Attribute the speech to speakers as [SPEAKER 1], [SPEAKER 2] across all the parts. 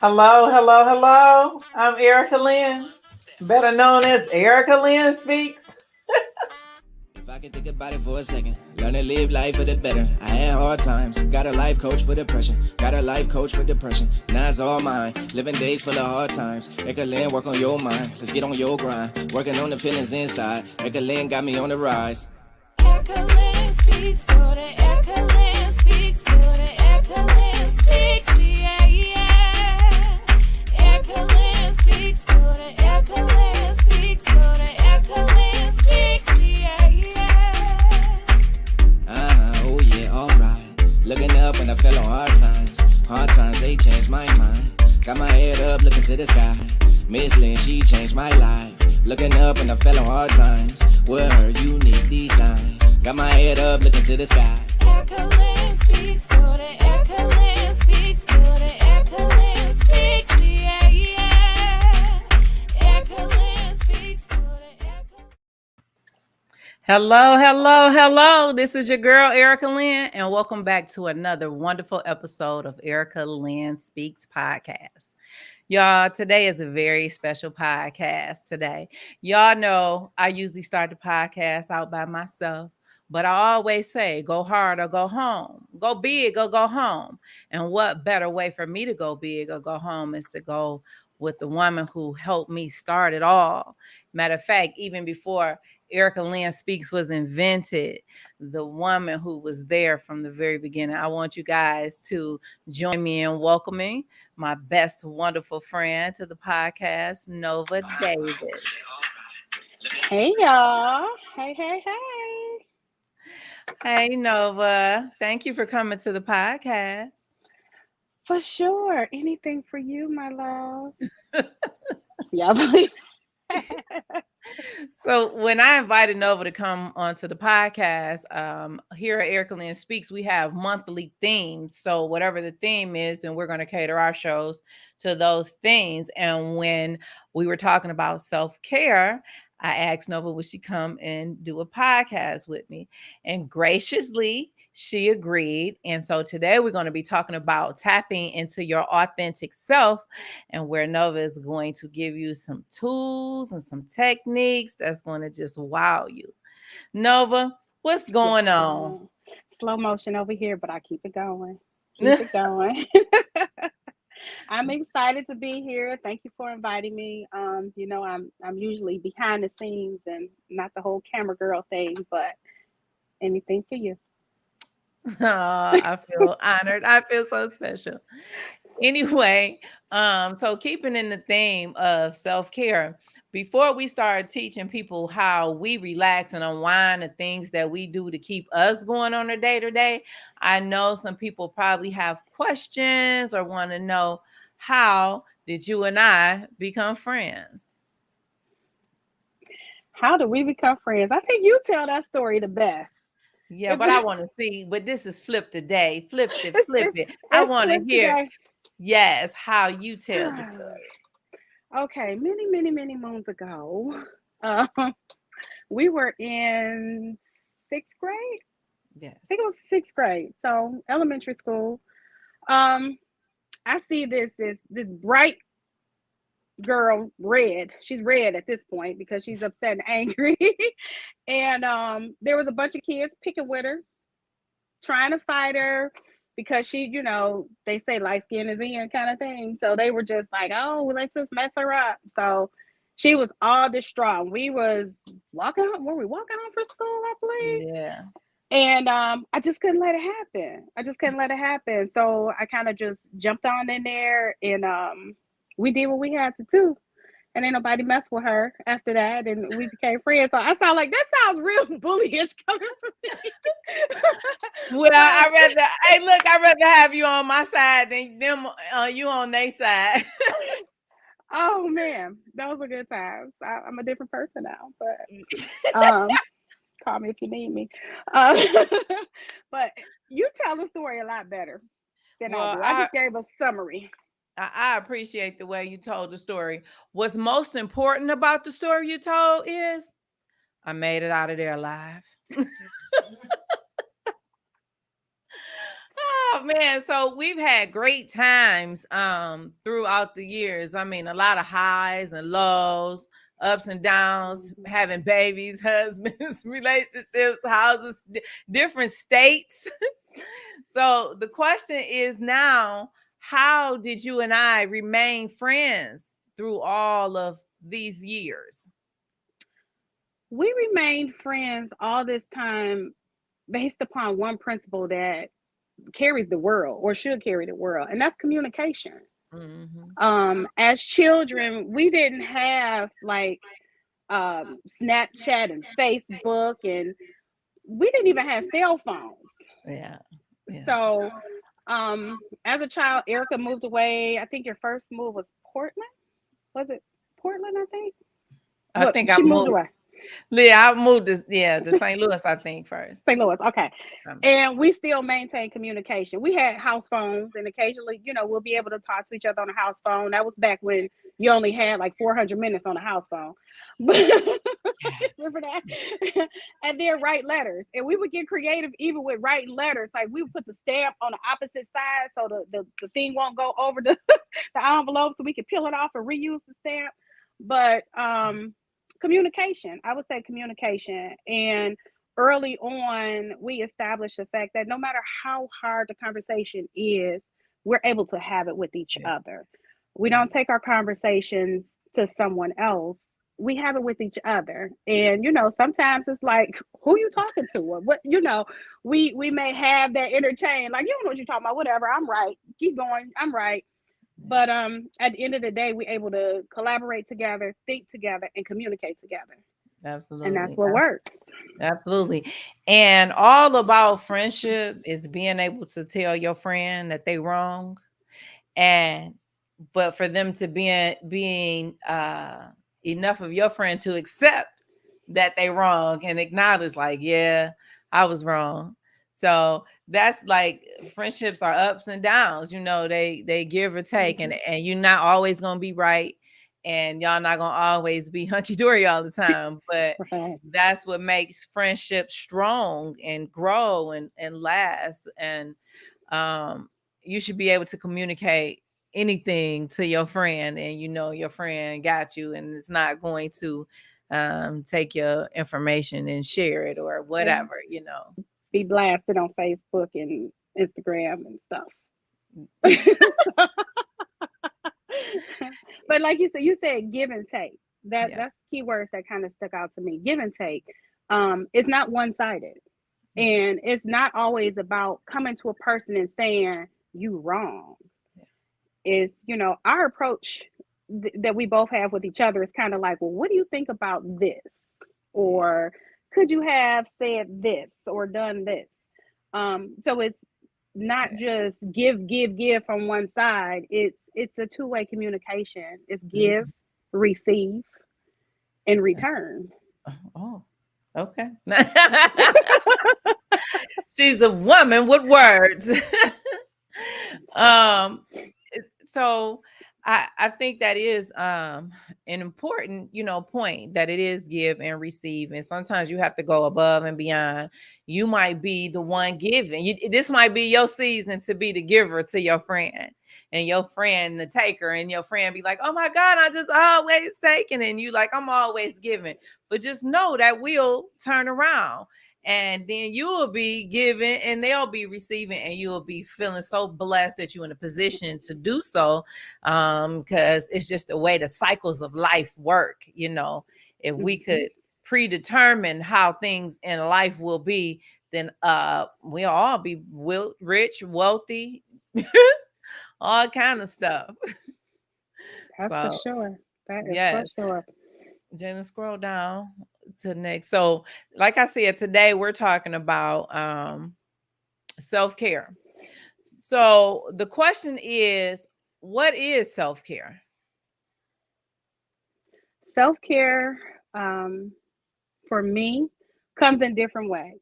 [SPEAKER 1] Hello, hello, hello. I'm Erica Lynn, better known as Erica Lynn Speaks.
[SPEAKER 2] If I can think about it for a second, learn to live life for the better. I had hard times, got a life coach for depression, got a life coach for depression. Now it's all mine, living days full of hard times. Ekalin, work on your mind, let's get on your grind. Working on the feelings inside, Ekalin got me on the rise.
[SPEAKER 3] Ekalin speaks, so the Ekalin speaks, so the Ekalin speaks, yeah, yeah. Ekalin speaks, so the Ekalin speaks, so the Ekalin speaks, yeah, yeah.
[SPEAKER 2] Oh yeah, alright. Looking up when I fell on hard times. Hard times, they changed my mind. Got my head up, looking to the sky. Miss Lynn, she changed my life. Looking up when I fell on hard times. With her unique design. Got my head up, looking to the sky.
[SPEAKER 3] Ekalin speaks, so the Ekalin speaks, so the Ekalin speaks, yeah, yeah. Ekalin speaks, so the Ekalin.
[SPEAKER 1] Hello, hello, hello. This is your girl, Erica Lynn, and welcome back to another wonderful episode of Erica Lynn Speaks podcast. Y'all, today is a very special podcast today. Y'all know I usually start the podcast out by myself, but I always say go hard or go home. Go big or go home. And what better way for me to go big or go home is to go with the woman who helped me start it all. Matter of fact, even before Erica Lynn Speaks was invented, the woman who was there from the very beginning. I want you guys to join me in welcoming my best wonderful friend to the podcast, Novah Davis.
[SPEAKER 4] Hey y'all. Hey.
[SPEAKER 1] Hey, Novah. Thank you for coming to the podcast.
[SPEAKER 4] For sure. Anything for you, my love. Y'all believe?
[SPEAKER 1] So when I invited Novah to come onto the podcast, here at Erica Lynn Speaks, we have monthly themes. So whatever the theme is, then we're going to cater our shows to those themes. And when we were talking about self-care, I asked Novah, would she come and do a podcast with me? And graciously, she agreed. And so today we're going to be talking about tapping into your authentic self, and where Novah is going to give you some tools and some techniques that's going to just wow you. Novah, what's going on?
[SPEAKER 4] Slow motion over here, but I keep it going. Keep it going. I'm excited to be here. Thank you for inviting me. I'm usually behind the scenes and not the whole camera girl thing, but anything for you.
[SPEAKER 1] Oh, I feel honored. I feel so special. Anyway, so keeping in the theme of self-care, before we start teaching people how we relax and unwind, the things that we do to keep us going on a day-to-day, I know some people probably have questions or want to know, how did you and I become friends?
[SPEAKER 4] How do we become friends? I think you tell that story the best.
[SPEAKER 1] Yeah, but I want to see, but this is flip today. Flip it. I want to hear,
[SPEAKER 4] today.
[SPEAKER 1] yes, how you tell the story.
[SPEAKER 4] Okay, many moons ago, we were in sixth grade.
[SPEAKER 1] Yes.
[SPEAKER 4] I think it was sixth grade, so elementary school. I see this bright girl, red. She's red at this point because she's upset and angry. And there was a bunch of kids picking with her, trying to fight her because she, they say light skin is in kind of thing. So they were just like, oh, let's just mess her up. So she was all distraught. We was walking home. Were we walking home for school, I believe?
[SPEAKER 1] Yeah.
[SPEAKER 4] And I just couldn't let it happen. So I kind of just jumped on in there, and we did what we had to do. And ain't nobody messed with her after that, and we became friends. So I sound like, that sounds real bullyish coming from me.
[SPEAKER 1] Well, I'd rather have you on my side than them you on their side.
[SPEAKER 4] Oh man, those were good times. I'm a different person now, but call me if you need me. But you tell the story a lot better than I do. I just gave a summary.
[SPEAKER 1] I appreciate the way you told the story. What's most important about the story you told is I made it out of there alive. Oh man, so we've had great times throughout the years. I mean, a lot of highs and lows, ups and downs, having babies, husbands, relationships, houses, different states. So the question is now, how did you and I remain friends through all of these years?
[SPEAKER 4] We remained friends all this time based upon one principle that carries the world or should carry the world, and that's communication.
[SPEAKER 1] Mhm.
[SPEAKER 4] As children, we didn't have like Snapchat and Facebook, and we didn't even have cell phones.
[SPEAKER 1] Yeah. Yeah.
[SPEAKER 4] So, as a child, Erica moved away. I think your first move was Portland. Was it Portland? I think.
[SPEAKER 1] I
[SPEAKER 4] What
[SPEAKER 1] think I
[SPEAKER 4] she moved
[SPEAKER 1] moved.
[SPEAKER 4] away.
[SPEAKER 1] Yeah, I moved to St. Louis, I think, first.
[SPEAKER 4] St. Louis. Okay.
[SPEAKER 1] Um,
[SPEAKER 4] And we still maintain communication. We had house phones, and occasionally, we'll be able to talk to each other on a house phone. That was back when you only had like 400 minutes on a house phone.
[SPEAKER 1] yes.
[SPEAKER 4] Remember that? And then write letters. And we would get creative even with writing letters. Like we would put the stamp on the opposite side so the thing won't go over the, the envelope so we could peel it off and reuse the stamp. But communication, I would say communication. And early on, we established the fact that no matter how hard the conversation is, we're able to have it with each
[SPEAKER 1] Yeah.
[SPEAKER 4] other. We
[SPEAKER 1] Yeah.
[SPEAKER 4] don't take our conversations to someone else. We have it with each other. And sometimes it's like, who you talking to? Or what, we may have that interchange, like, you don't know what you're talking about, whatever, I'm right. Keep going, I'm right. But at the end of the day, we're able to collaborate together, think together, and communicate together. And that's
[SPEAKER 1] Absolutely.
[SPEAKER 4] what works.
[SPEAKER 1] Absolutely. And all about friendship is being able to tell your friend that they wrong, and but for them to being enough of your friend to accept that they wrong and acknowledge, like, yeah, I was wrong. So that's like, friendships are ups and downs, they give or take, and
[SPEAKER 4] Mhm.
[SPEAKER 1] you're not always gonna be right, and y'all not gonna always be hunky-dory all the time, but
[SPEAKER 4] Right.
[SPEAKER 1] that's what makes friendship strong and grow and last. And um you should be able to communicate anything to your friend, and your friend got you, and it's not going to take your information and share it or
[SPEAKER 4] And
[SPEAKER 1] whatever.
[SPEAKER 4] be blasted on Facebook and Instagram and stuff. But like you said give and take.
[SPEAKER 1] Yeah.
[SPEAKER 4] That's keywords that kind of stuck out to me. Give and take. It's not one-sided.
[SPEAKER 1] Yeah.
[SPEAKER 4] And it's not always about coming to a person and saying you wrong. Is our approach that we both have with each other is kind of like, well, what do you think about this? Or could you have said this or done this? So it's not just give from one side. It's a two-way communication. It's give,
[SPEAKER 1] Mhm.
[SPEAKER 4] receive, and return.
[SPEAKER 1] Oh, okay. She's a woman with words. um so I think that is an important point, that it is give and receive, and sometimes you have to go above and beyond. You might be the one giving. This might be your season to be the giver to your friend, and your friend the taker, and your friend be like, oh my God, I just always taking, and you like, I'm always giving. But just know that will turn around, and then you will be giving and they'll be receiving, and you will be feeling so blessed that you're in a position to do so, because it's just the way the cycles of life work. If we
[SPEAKER 4] Mhm.
[SPEAKER 1] could predetermine how things in life will be, then we'll all be rich, wealthy, all kind of stuff.
[SPEAKER 4] That's for
[SPEAKER 1] So
[SPEAKER 4] sure. That is for
[SPEAKER 1] yes,
[SPEAKER 4] sure.
[SPEAKER 1] Jenna, scroll down to the next. So like I said, today we're talking about self-care. So the question is, what is self-care?
[SPEAKER 4] Self-care, for me, comes in different ways.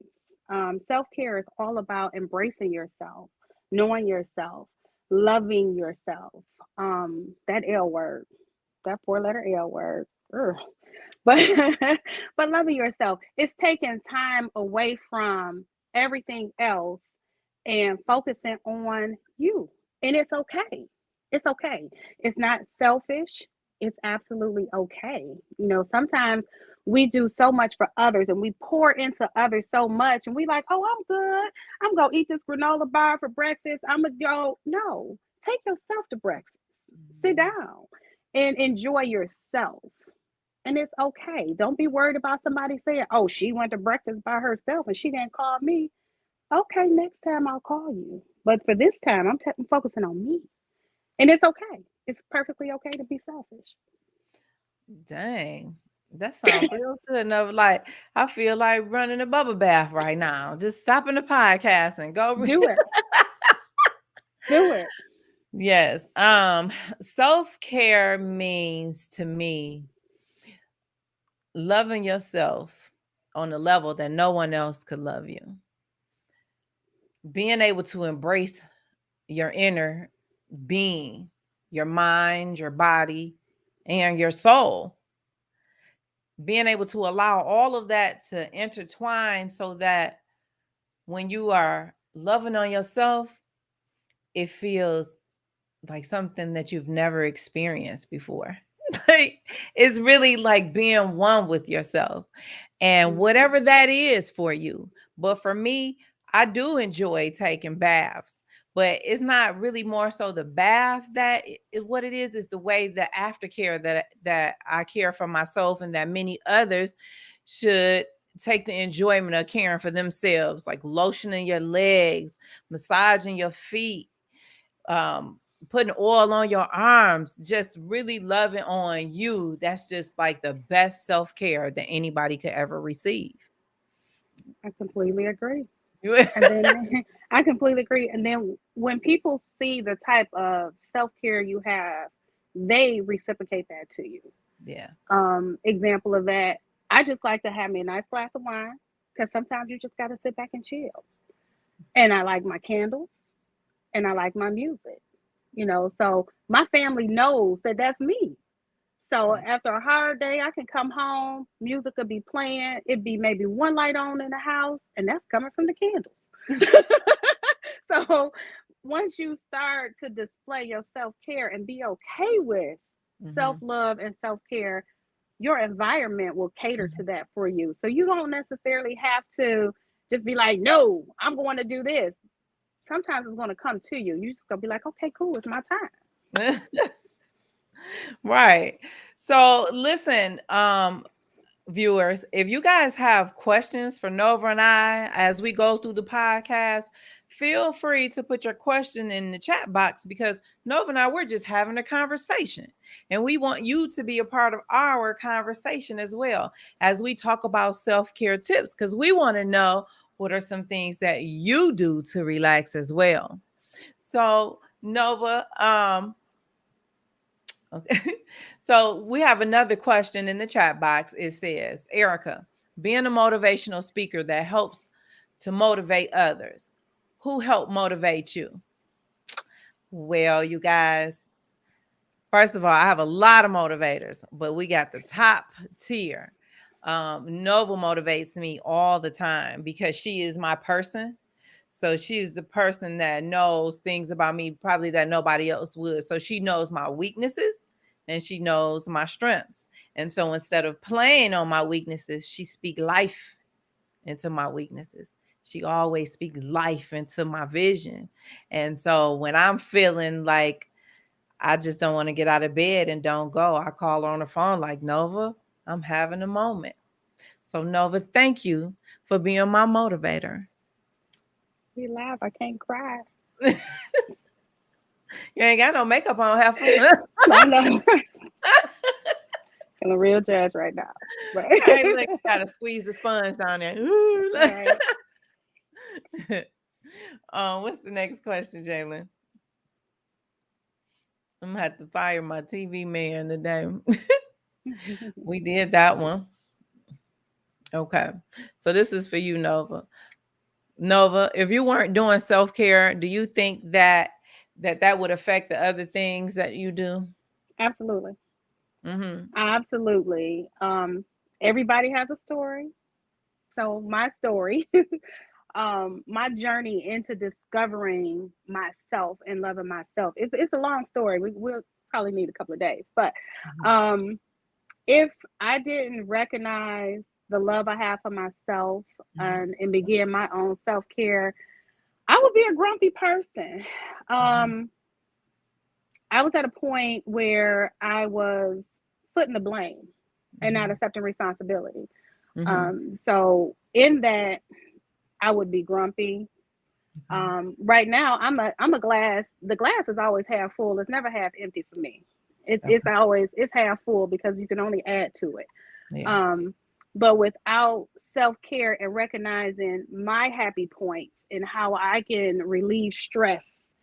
[SPEAKER 4] Self-care is all about embracing yourself, knowing yourself, loving yourself. That L word, that four-letter L word. Ugh. But but loving yourself is taking time away from everything else and focusing on you. And it's okay. It's okay. It's not selfish. It's absolutely okay. You know, sometimes we do so much for others and we pour into others so much and we like, oh, I'm good. I'm going to eat this granola bar for breakfast. I'm going to go. No, take yourself to breakfast. Sit down and enjoy yourself. And it's okay. Don't be worried about somebody saying, oh, she went to breakfast by herself and she didn't call me. Okay, next time I'll call you. But for this time, I'm focusing on me. And it's okay. It's perfectly okay to be selfish.
[SPEAKER 1] Dang. That sounds real good. Enough. Like I feel like running a bubble bath right now. Just stopping the podcast and go.
[SPEAKER 4] Do it. Do it.
[SPEAKER 1] Yes. Self-care means to me loving yourself on a level that no one else could love you. Being able to embrace your inner being, your mind, your body, and your soul. Being able to allow all of that to intertwine so that when you are loving on yourself, it feels like something that you've never experienced before. Like it's really like being one with yourself and whatever that is for you. But for me, I do enjoy taking baths, but it's not really more so the bath that what it is the way the aftercare that I care for myself and that many others should take the enjoyment of caring for themselves, like lotioning your legs, massaging your feet, putting oil on your arms, just really loving on you. That's just like the best self-care that anybody could ever receive.
[SPEAKER 4] I completely agree. And then I completely agree. And then when people see the type of self care you have, they reciprocate that to you.
[SPEAKER 1] Yeah.
[SPEAKER 4] Example of that, I just like to have me a nice glass of wine because sometimes you just got to sit back and chill. And I like my candles and I like my music, you know. So my family knows that that's me. So after a hard day, I can come home, music will be playing. It'd be maybe one light on in the house, and that's coming from the candles. So once you start to display your self care and be okay with self love and self care, your environment will cater to that for you. So you don't necessarily have to just be like, no, I'm going to do this. Sometimes it's going to come to you. You're just going to be like, okay, cool, it's my time.
[SPEAKER 1] Right. So listen, viewers, if you guys have questions for Novah and I as we go through the podcast, feel free to put your question in the chat box because Novah and I, we're just having a conversation and we want you to be a part of our conversation as well as we talk about self-care tips because we want to know what are some things that you do to relax as well. So Novah, okay. So we have another question in the chat box. It says, Erica, being a motivational speaker that helps to motivate others, who helped motivate you? Well, you guys, first of all, I have a lot of motivators, but we got the top tier. Novah motivates me all the time because she is my person. So she's the person that knows things about me probably that nobody else would. So she knows my weaknesses and she knows my strengths. And so instead of playing on my weaknesses, she speaks life into my weaknesses. She always speaks life into my vision. And so when I'm feeling like I just don't want to get out of bed and don't go, I call her on the phone like, Novah, I'm having a moment. So Novah, thank you for being my motivator.
[SPEAKER 4] We laugh, I can't cry.
[SPEAKER 1] You ain't got no makeup on, Heifer.
[SPEAKER 4] I know. I'm a real judge right now. Right.
[SPEAKER 1] Hey, look, you gotta squeeze the sponge down there. Right. What's the next question, Jalen? I'm gonna have to fire my TV man today. We did that one. Okay. So this is for you, Novah. Novah, if you weren't doing self-care, do you think that would affect the other things that you do?
[SPEAKER 4] Absolutely. Absolutely. Everybody has a story. So my story, my journey into discovering myself and loving myself. It's a long story. We'll probably need a couple of days, but um, if I didn't recognize the love I have for myself and begin my own self care, I would be a grumpy person. Um, I was at a point where I was footing the blame and not accepting responsibility. So in that, I would be grumpy. Right now, I'm a glass. The glass is always half full. It's never half empty for me. It's half full because you can only add to it.
[SPEAKER 1] Yeah.
[SPEAKER 4] But without self-care and recognizing my happy points and how I can relieve stress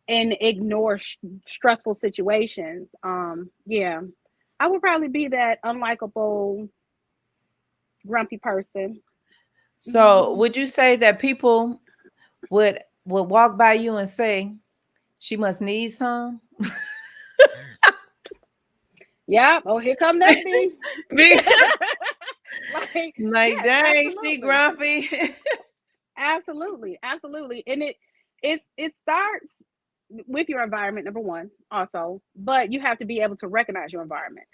[SPEAKER 4] and ignore stressful situations, yeah, I would probably be that unlikable, grumpy person.
[SPEAKER 1] So would you say that people would walk by you and say, she must need some?
[SPEAKER 4] Yeah. Oh, here come that B.
[SPEAKER 1] Be- like,
[SPEAKER 4] Yes,
[SPEAKER 1] dang, she
[SPEAKER 4] absolutely.
[SPEAKER 1] grumpy.
[SPEAKER 4] Absolutely, absolutely. And it starts with your environment, number one, also, but you have to be able to recognize your environment.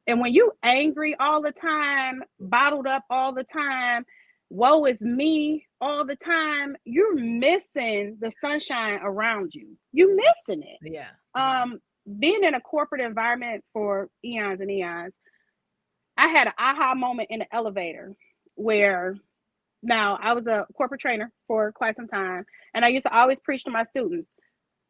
[SPEAKER 4] And when you angry all the time, bottled up all the time, woe is me all the time, you're missing the sunshine around you. You're missing it.
[SPEAKER 1] Yeah.
[SPEAKER 4] Being in a corporate environment for eons and eons, I had an aha moment in the elevator where now I was a corporate trainer for quite some time, and I used to always preach to my students,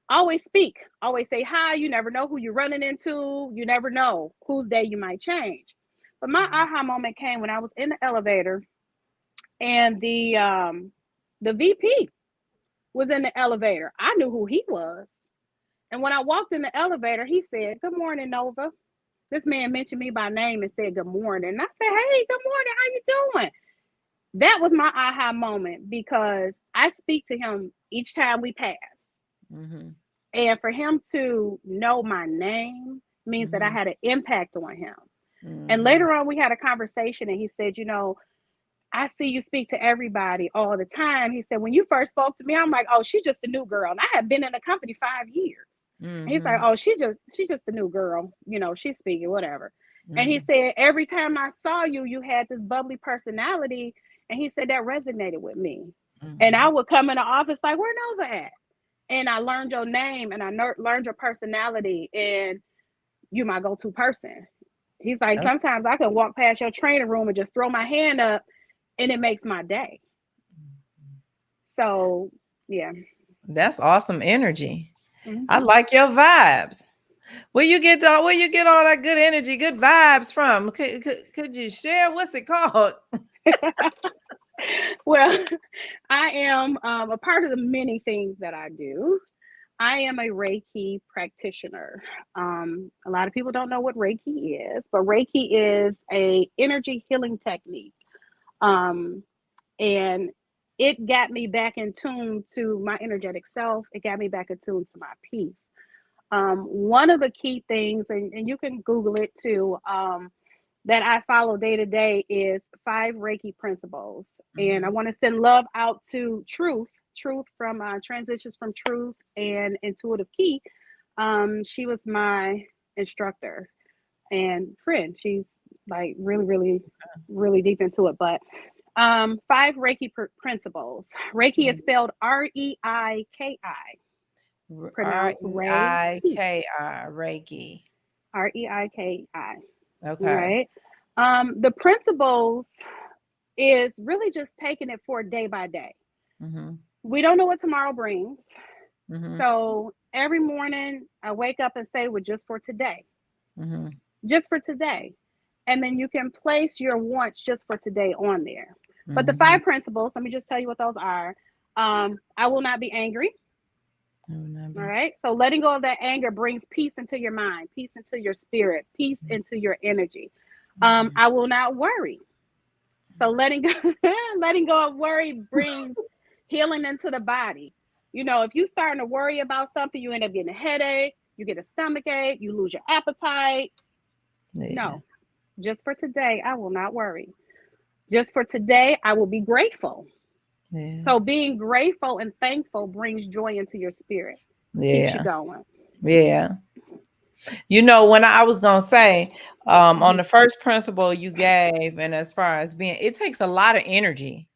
[SPEAKER 4] always speak, always say hi. You never know who you're running into. You never know whose day you might change. But my aha moment came when I was in the elevator, and the VP was in the elevator. I knew who he was, and when I walked in the elevator, he said, "Good morning, Nova." This man mentioned me by name and said, "Good morning." And I said, "Hey, good morning. How you doing?" That was my aha moment because I speak to him each time we pass. And for him to know my name means that I had an impact on him. And later on, we had a conversation, and he said, I see you speak to everybody all the time. He said, when you first spoke to me, I'm like, oh, she's just a new girl. And I had been in the company 5 years. And he's like, oh, she's just a new girl. She's speaking, whatever. And he said, every time I saw you, you had this bubbly personality. And he said that resonated with me. And I would come in the office like, where Nova at? And I learned your name and I learned your personality, and you're my go-to person. He's like, sometimes I can walk past your training room and just throw my hand up and it makes my day. So, yeah.
[SPEAKER 1] That's awesome energy. I like your vibes. Where you get all that good energy, good vibes from? Could you share? What's it called?
[SPEAKER 4] Well, I am a part of the many things that I do. I am a Reiki practitioner. A lot of people don't know what Reiki is, but Reiki is a energy healing technique. And it got me back in tune to my energetic self. It got me back in tune to my peace. One of the key things, and you can Google it too, that I follow day to day is 5 Reiki principles. And I want to send love out to Truth from Transitions from Truth and Intuitive Key. She was my instructor and friend. She's like really, really, really deep into it. But 5 Reiki principles. Reiki is spelled Reiki. Pronounced
[SPEAKER 1] Reiki. Reiki.
[SPEAKER 4] Reiki.
[SPEAKER 1] Okay.
[SPEAKER 4] Right. The principles is really just taking it for day by day. We don't know what tomorrow brings. So every morning I wake up and say, well, just for today. Just for today. And then you can place your wants just for today on there. But the 5 principles, let me just tell you what those are. I will not be angry. All right. So letting go of that anger brings peace into your mind, peace into your spirit, peace into your energy. I will not worry. So letting go of worry brings healing into the body. If you're starting to worry about something, you end up getting a headache, you get a stomach ache, you lose your appetite. No, just for today, I will not worry. Just for today, I will be grateful.
[SPEAKER 1] Yeah.
[SPEAKER 4] So being grateful and thankful brings joy into your spirit, keeps you
[SPEAKER 1] Yeah.
[SPEAKER 4] going.
[SPEAKER 1] Yeah. You know, when I was gonna say, on the first principle you gave, and as far as being, it takes a lot of energy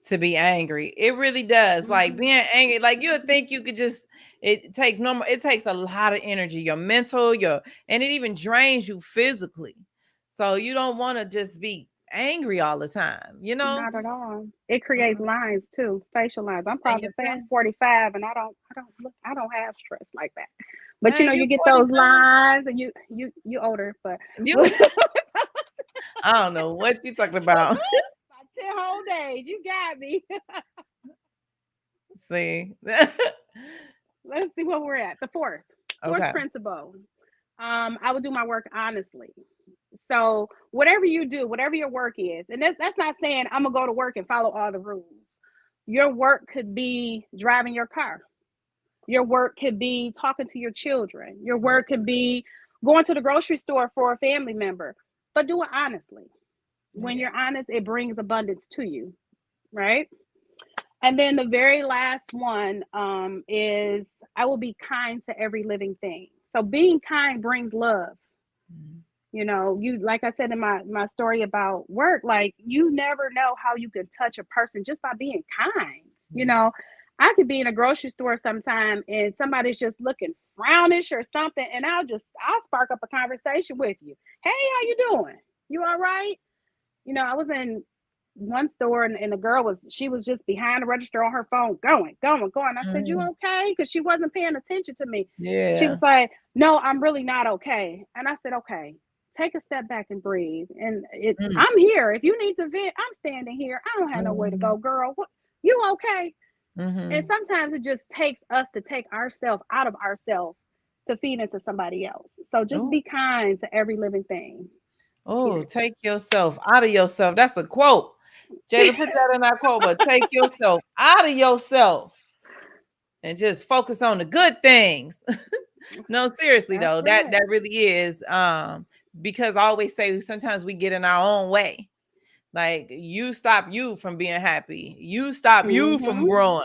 [SPEAKER 1] to be angry. It really does. Like being angry, like you would think you could just, it takes normal, it takes a lot of energy, your mental, and it even drains you physically. So you don't want to just be angry all the time, you know?
[SPEAKER 4] Not at all. It creates lines too, facial lines. I'm
[SPEAKER 1] And
[SPEAKER 4] proud to
[SPEAKER 1] your
[SPEAKER 4] say I'm
[SPEAKER 1] face,
[SPEAKER 4] 45 and I don't have stress like that. But
[SPEAKER 1] dang,
[SPEAKER 4] you
[SPEAKER 1] you
[SPEAKER 4] get those
[SPEAKER 1] 45.
[SPEAKER 4] lines and you older, but
[SPEAKER 1] You I don't know what you talking about.
[SPEAKER 4] by 10 whole days, you got me.
[SPEAKER 1] See.
[SPEAKER 4] Let's see where we're at. The fourth
[SPEAKER 1] Okay.
[SPEAKER 4] principle. I would do my work honestly. So whatever you do, whatever your work is, and that's not saying I'm gonna go to work and follow all the rules. Your work could be driving your car. Your work could be talking to your children. Your
[SPEAKER 1] Yeah.
[SPEAKER 4] work could be going to the grocery store for a family member. But do it honestly. When
[SPEAKER 1] Yeah.
[SPEAKER 4] you're honest, it brings abundance to you, right? And then the very last one is I will be kind to every living thing. So being kind brings love.
[SPEAKER 1] Mhm.
[SPEAKER 4] You know, you like I said in my story about work, like you never know how you can touch a person just by being kind. You
[SPEAKER 1] Yeah.
[SPEAKER 4] know, I could be in a grocery store sometime and somebody's just looking frownish or something, and I'll spark up a conversation with you. Hey, how you doing? You all right? You know, I was in one store and the girl she was just behind the register on her phone, going. I said, "You
[SPEAKER 1] Mhm.
[SPEAKER 4] okay?" Because she wasn't paying attention to me. She
[SPEAKER 1] Yeah.
[SPEAKER 4] was like, "No, I'm really not okay." And I said, "Okay, take a step back and breathe. And
[SPEAKER 1] Mm.
[SPEAKER 4] I'm here. If you need to vent, I'm standing here. I don't have nowhere to
[SPEAKER 1] Mhm.
[SPEAKER 4] go, girl. What? You okay?" And
[SPEAKER 1] Mhm.
[SPEAKER 4] sometimes it just takes us to take ourselves out of ourselves to feed into somebody else. So just
[SPEAKER 1] Oh,
[SPEAKER 4] be kind to every living thing.
[SPEAKER 1] oh,
[SPEAKER 4] Period.
[SPEAKER 1] take yourself out of yourself. That's a quote. Jada, put that in our quote, but take yourself out of yourself and just focus on the good things. No, seriously
[SPEAKER 4] That's
[SPEAKER 1] though, that
[SPEAKER 4] right.
[SPEAKER 1] that really is because I always say sometimes we get in our own way. Like you stop you from being happy. You stop you from
[SPEAKER 4] Mm-hmm.
[SPEAKER 1] growing,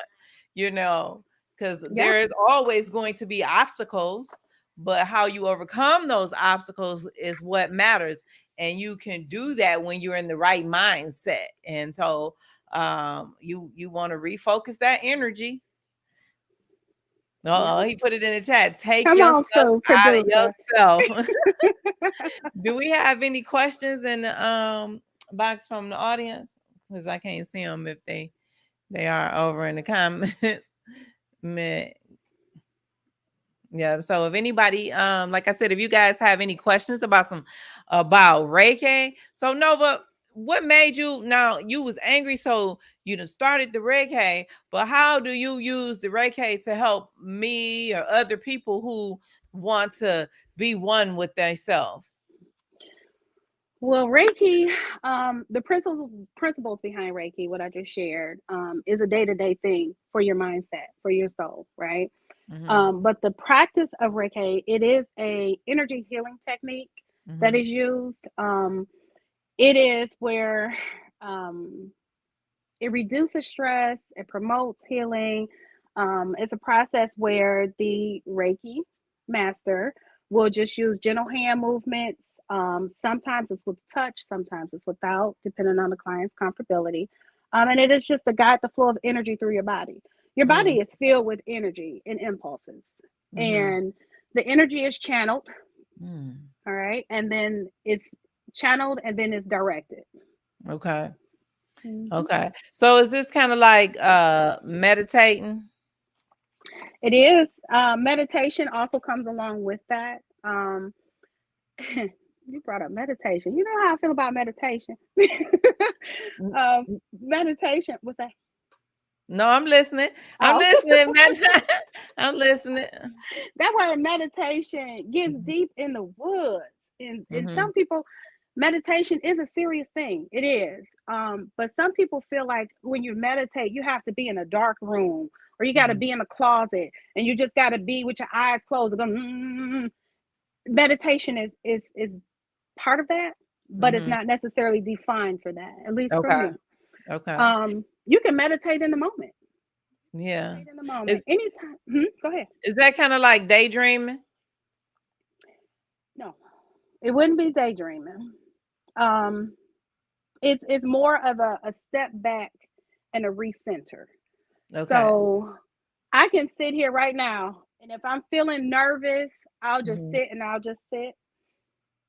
[SPEAKER 1] you know, because
[SPEAKER 4] Yep.
[SPEAKER 1] there is always going to be obstacles, but how you overcome those obstacles is what matters. And you can do that when you're in the right mindset. And so you want to refocus that energy.
[SPEAKER 4] Yep.
[SPEAKER 1] He put it in the chat. Take
[SPEAKER 4] Come on,
[SPEAKER 1] yourself
[SPEAKER 4] so
[SPEAKER 1] out of
[SPEAKER 4] producer.
[SPEAKER 1] yourself. Do we have any questions in the box from the audience? Because I can't see them if they are over in the comments. Yeah. So if anybody, like I said, if you guys have any questions about Reiki, so Nova, what made you now you was angry, so you done started the Reiki, but how do you use the Reiki to help me or other people who want to be one with themselves?
[SPEAKER 4] Well, Reiki, the principles behind Reiki, what I just shared, is a day-to-day thing for your mindset, for your soul, right?
[SPEAKER 1] Mm-hmm.
[SPEAKER 4] But the practice of Reiki, it is a energy healing technique that
[SPEAKER 1] Mm-hmm.
[SPEAKER 4] is used. It is where um, it reduces stress, it promotes healing. It's a process where the Reiki master will just use gentle hand movements. Sometimes it's with touch, sometimes it's without, depending on the client's comfortability. And it is just to guide the flow of energy through your body. Your body is filled with energy and impulses,
[SPEAKER 1] Mm-hmm.
[SPEAKER 4] and the energy is channeled,
[SPEAKER 1] Mm.
[SPEAKER 4] all right, and then it's channeled and then it's directed.
[SPEAKER 1] Okay.
[SPEAKER 4] Mhm.
[SPEAKER 1] Okay. So is this kind of like meditating?
[SPEAKER 4] It is. Meditation also comes along with that. You brought up meditation. You know how I feel about meditation.
[SPEAKER 1] N-
[SPEAKER 4] um,
[SPEAKER 1] n-
[SPEAKER 4] meditation. What's that?
[SPEAKER 1] No, I'm listening. I'm
[SPEAKER 4] Oh,
[SPEAKER 1] listening. I'm listening.
[SPEAKER 4] that word meditation gets
[SPEAKER 1] Mhm.
[SPEAKER 4] deep in the woods. And
[SPEAKER 1] Mhm.
[SPEAKER 4] some people, meditation is a serious thing. It is. But some people feel like when you meditate, you have to be in a dark room or you got to
[SPEAKER 1] Mhm.
[SPEAKER 4] be in a closet and you just got to be with your eyes closed. And go, meditation is part of that, but it's
[SPEAKER 1] Mhm.
[SPEAKER 4] not necessarily defined for that, at least for
[SPEAKER 1] Okay.
[SPEAKER 4] me.
[SPEAKER 1] Okay.
[SPEAKER 4] Um, You can meditate in the moment.
[SPEAKER 1] Yeah.
[SPEAKER 4] Meditate in the moment.
[SPEAKER 1] Is
[SPEAKER 4] Anytime. Go ahead.
[SPEAKER 1] is that kind of like daydreaming?
[SPEAKER 4] No, it wouldn't be daydreaming. Um, it's more of a step back and a recenter.
[SPEAKER 1] Okay.
[SPEAKER 4] So I can sit here right now, and if I'm feeling nervous, I'll just
[SPEAKER 1] Mhm.
[SPEAKER 4] sit and I'll just sit,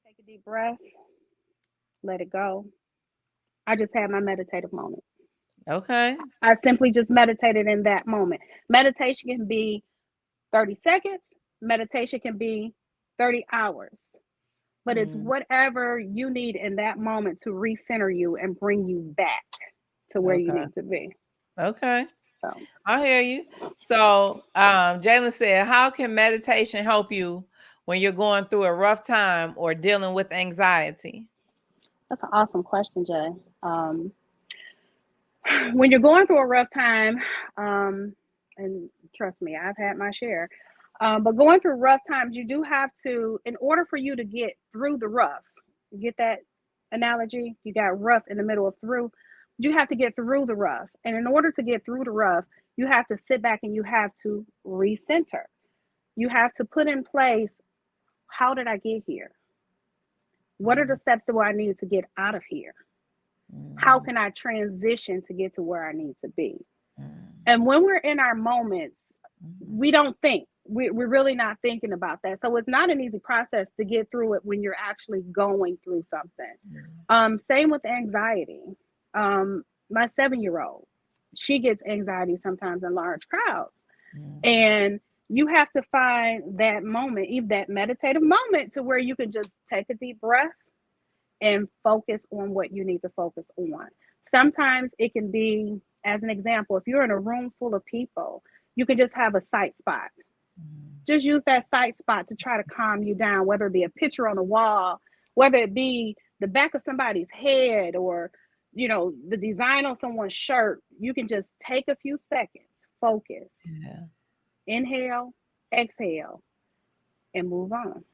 [SPEAKER 4] take a deep breath, let it go. I just had my meditative moment.
[SPEAKER 1] Okay.
[SPEAKER 4] I simply just meditated in that moment. Meditation can be 30 seconds, meditation can be 30 hours, but it's
[SPEAKER 1] Mm,
[SPEAKER 4] whatever you need in that moment to recenter you and bring you back to where you
[SPEAKER 1] okay.
[SPEAKER 4] need to be.
[SPEAKER 1] Okay.
[SPEAKER 4] So,
[SPEAKER 1] I hear you. So, Jalen said, how can meditation help you when you're going through a rough time or dealing with anxiety?
[SPEAKER 4] that's an awesome question, Jay. When you're going through a rough time, and trust me, I've had my share. But going through rough times, you do have to, in order for you to get through the rough, get that analogy? You got rough in the middle of through. You have to get through the rough. And in order to get through the rough, you have to sit back and you have to recenter. You have to put in place, how did I get here? What are the
[SPEAKER 1] Mm,
[SPEAKER 4] steps that I need to get out of here? How
[SPEAKER 1] mm,
[SPEAKER 4] can I transition to get to where I need to be?
[SPEAKER 1] mm,
[SPEAKER 4] And when we're in our moments,
[SPEAKER 1] mm,
[SPEAKER 4] we don't think. We're really not thinking about that. So it's not an easy process to get through it when you're actually going through something.
[SPEAKER 1] mm,
[SPEAKER 4] Same with anxiety. My 7 year old, she gets anxiety sometimes in large crowds.
[SPEAKER 1] mm.
[SPEAKER 4] And you have to find that moment, even that meditative moment, to where you can just take a deep breath and focus on what you need to focus on. Sometimes it can be, as an example, if you're in a room full of people, you can just have a sight spot.
[SPEAKER 1] Mm.
[SPEAKER 4] Just use that sight spot to try to calm you down, whether it be a picture on the wall, whether it be the back of somebody's head, or the design on someone's shirt. You can just take a few seconds, focus,
[SPEAKER 1] Yeah.
[SPEAKER 4] inhale, exhale, and move on.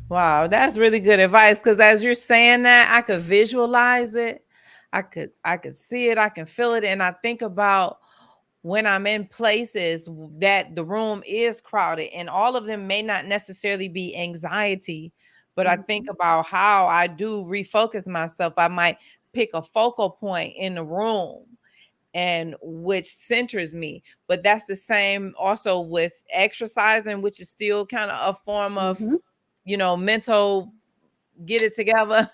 [SPEAKER 1] Wow, that's really good advice. Because as you're saying that, I could visualize it. I could see it. I can feel it, and I think about when I'm in places that the room is crowded, and all of them may not necessarily be anxiety, but I think
[SPEAKER 4] Mm-hmm.
[SPEAKER 1] about how I do refocus myself. I might pick a focal point in the room and which centers me. But that's the same also with exercising, which is still kind of a form of,
[SPEAKER 4] Mm-hmm.
[SPEAKER 1] mental get it together,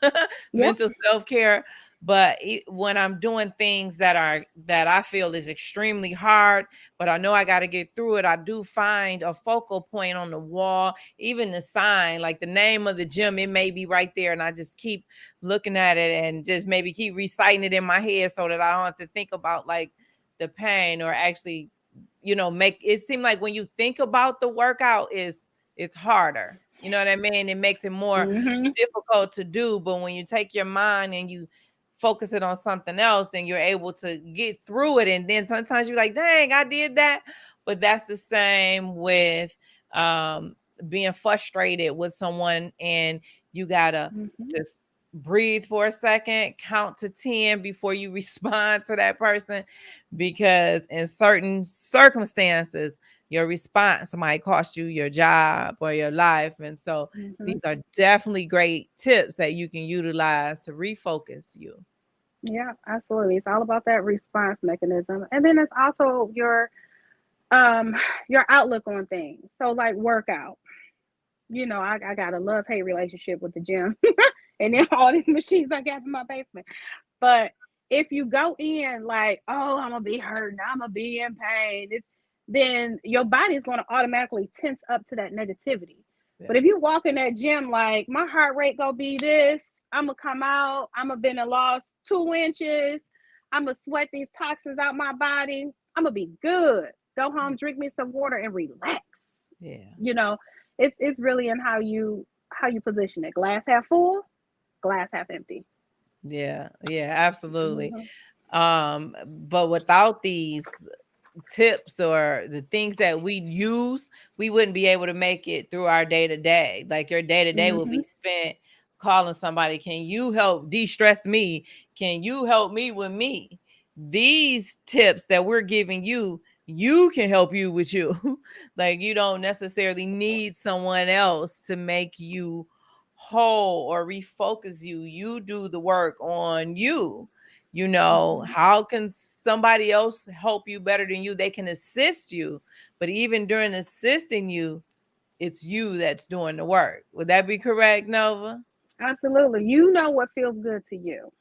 [SPEAKER 4] Yep.
[SPEAKER 1] mental self-care. But when I'm doing things that I feel is extremely hard, but I know I got to get through it, I do find a focal point on the wall, even the sign, like the name of the gym, it may be right there, and I just keep looking at it and just maybe keep reciting it in my head so that I don't have to think about like the pain, or actually, make it seem like when you think about the workout is it's harder. You know what I mean? It makes it more
[SPEAKER 4] Mm-hmm.
[SPEAKER 1] difficult to do, but when you take your mind and you focus it on something else, then you're able to get through it. And then sometimes you're like, dang, I did that. But that's the same with um being frustrated with someone, and you gotta
[SPEAKER 4] Mm-hmm.
[SPEAKER 1] just breathe for a second, count to 10 before you respond to that person, because in certain circumstances your response might cost you your job or your life. And so
[SPEAKER 4] Mm-hmm.
[SPEAKER 1] these are definitely great tips that you can utilize to refocus you.
[SPEAKER 4] Yeah, absolutely. It's all about that response mechanism. And then it's also um your outlook on things. So like workout. I got a love-hate relationship with the gym and then all these machines I got in my basement. But if you go in like, oh, I'm gonna be hurting, I'm gonna be in pain, then your body's gonna automatically tense up to that negativity. But
[SPEAKER 1] Yeah.
[SPEAKER 4] if you walk in that gym like my heart rate gonna be this, I'm gonna come out, I'm gonna been and lost 2 inches, I'm gonna sweat these toxins out my body, I'm gonna be good. Go home, drink me some water, and relax.
[SPEAKER 1] Yeah.
[SPEAKER 4] You know, it's really in how you position it. Glass half full, glass half empty.
[SPEAKER 1] Yeah. Yeah. Absolutely.
[SPEAKER 4] Mhm.
[SPEAKER 1] But without these tips or the things that we use, we wouldn't be able to make it through our day to day. Like your day to day will
[SPEAKER 4] Mhm.
[SPEAKER 1] be spent calling somebody, can you help de-stress me? Can you help me with me? these tips that we're giving you, you can help you with you. Like, you don't necessarily need someone else to make you whole or refocus you. You do the work on you. How can somebody else help you better than you? They can assist you, but even during assisting you, it's you that's doing the work. Would that be correct, Nova?
[SPEAKER 4] Absolutely. You know what feels good to you.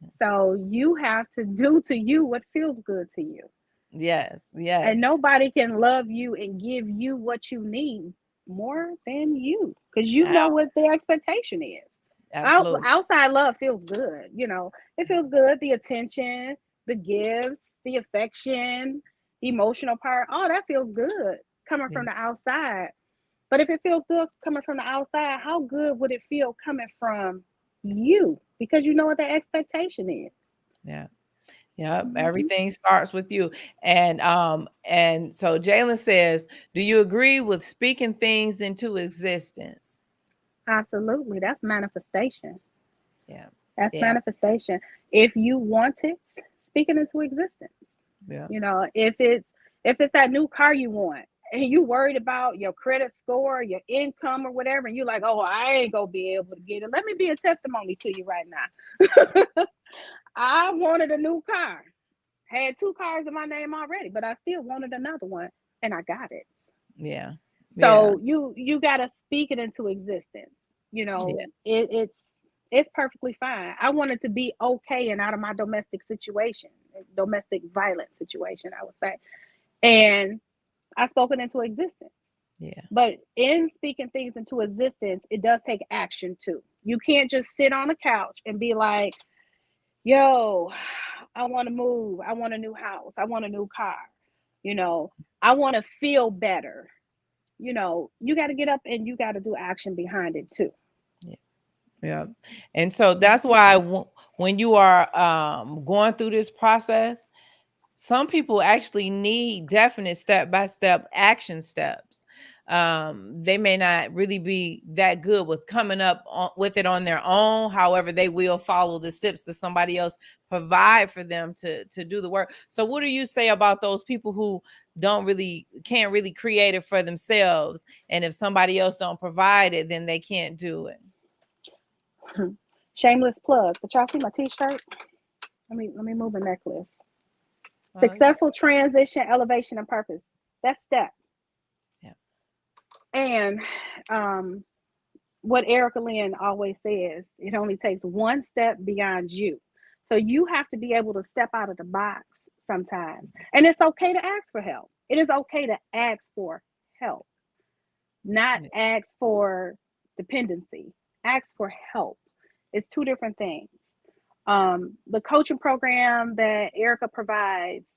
[SPEAKER 1] Okay.
[SPEAKER 4] So you have to do to you what feels good to you.
[SPEAKER 1] Yes,
[SPEAKER 4] And
[SPEAKER 1] yes.
[SPEAKER 4] nobody can love you and give you what you need more than you, because you know
[SPEAKER 1] Ab-
[SPEAKER 4] what their expectation is.
[SPEAKER 1] Absolutely.
[SPEAKER 4] Outside love feels good. It feels good. The attention, the gifts, the affection, the emotional part, all that feels good coming
[SPEAKER 1] Yeah,
[SPEAKER 4] from the outside. But if it feels good coming from the outside, how good would it feel coming from you? Because you know what the expectation is.
[SPEAKER 1] yeah. Yep,
[SPEAKER 4] Mhm.
[SPEAKER 1] everything starts with you. And so Jalen says, do you agree with speaking things into existence?
[SPEAKER 4] Absolutely. That's manifestation.
[SPEAKER 1] Yeah.
[SPEAKER 4] That's
[SPEAKER 1] Yeah.
[SPEAKER 4] manifestation. If you want it, speak it into existence.
[SPEAKER 1] Yeah.
[SPEAKER 4] If it's that new car you want and you worried about your credit score, your income or whatever, and you're like, oh, I ain't gonna be able to get it. Let me be a testimony to you right now. I wanted a new car. Had two cars in my name already, but I still wanted another one and I got it.
[SPEAKER 1] Yeah. Yeah.
[SPEAKER 4] So you gotta speak it into existence.
[SPEAKER 1] Yeah.
[SPEAKER 4] It's perfectly fine. I wanted to be okay and out of my domestic situation, domestic violence situation, I would say. And I spoke it into existence.
[SPEAKER 1] Yeah.
[SPEAKER 4] But in speaking things into existence, it does take action too. You can't just sit on a couch and be like, yo, I want to move. I want a new house. I want a new car. You know, I want to feel better. You got to get up and you got to do action behind it too.
[SPEAKER 1] Yeah. Yeah. And so that's why when you are going through this process, some people actually need definite step by step action steps. They may not really be that good with coming up with it on their own. However, they will follow the steps that somebody else provide for them to do the work. So what do you say about those people who can't really create it for themselves, and if somebody else don't provide it, then they can't do it?
[SPEAKER 4] Shameless plug. But y'all see my t-shirt? Let me move a necklace.
[SPEAKER 1] Okay.
[SPEAKER 4] Successful transition, elevation, and purpose. That's step.
[SPEAKER 1] Yeah.
[SPEAKER 4] And um, what Erica Lynn always says, it only takes one step beyond you. So you have to be able to step out of the box sometimes. And it's okay to ask for help. It is okay to ask for help, not
[SPEAKER 1] Yeah.
[SPEAKER 4] ask for dependency. Ask for help. It's two different things. The coaching program that Erica provides,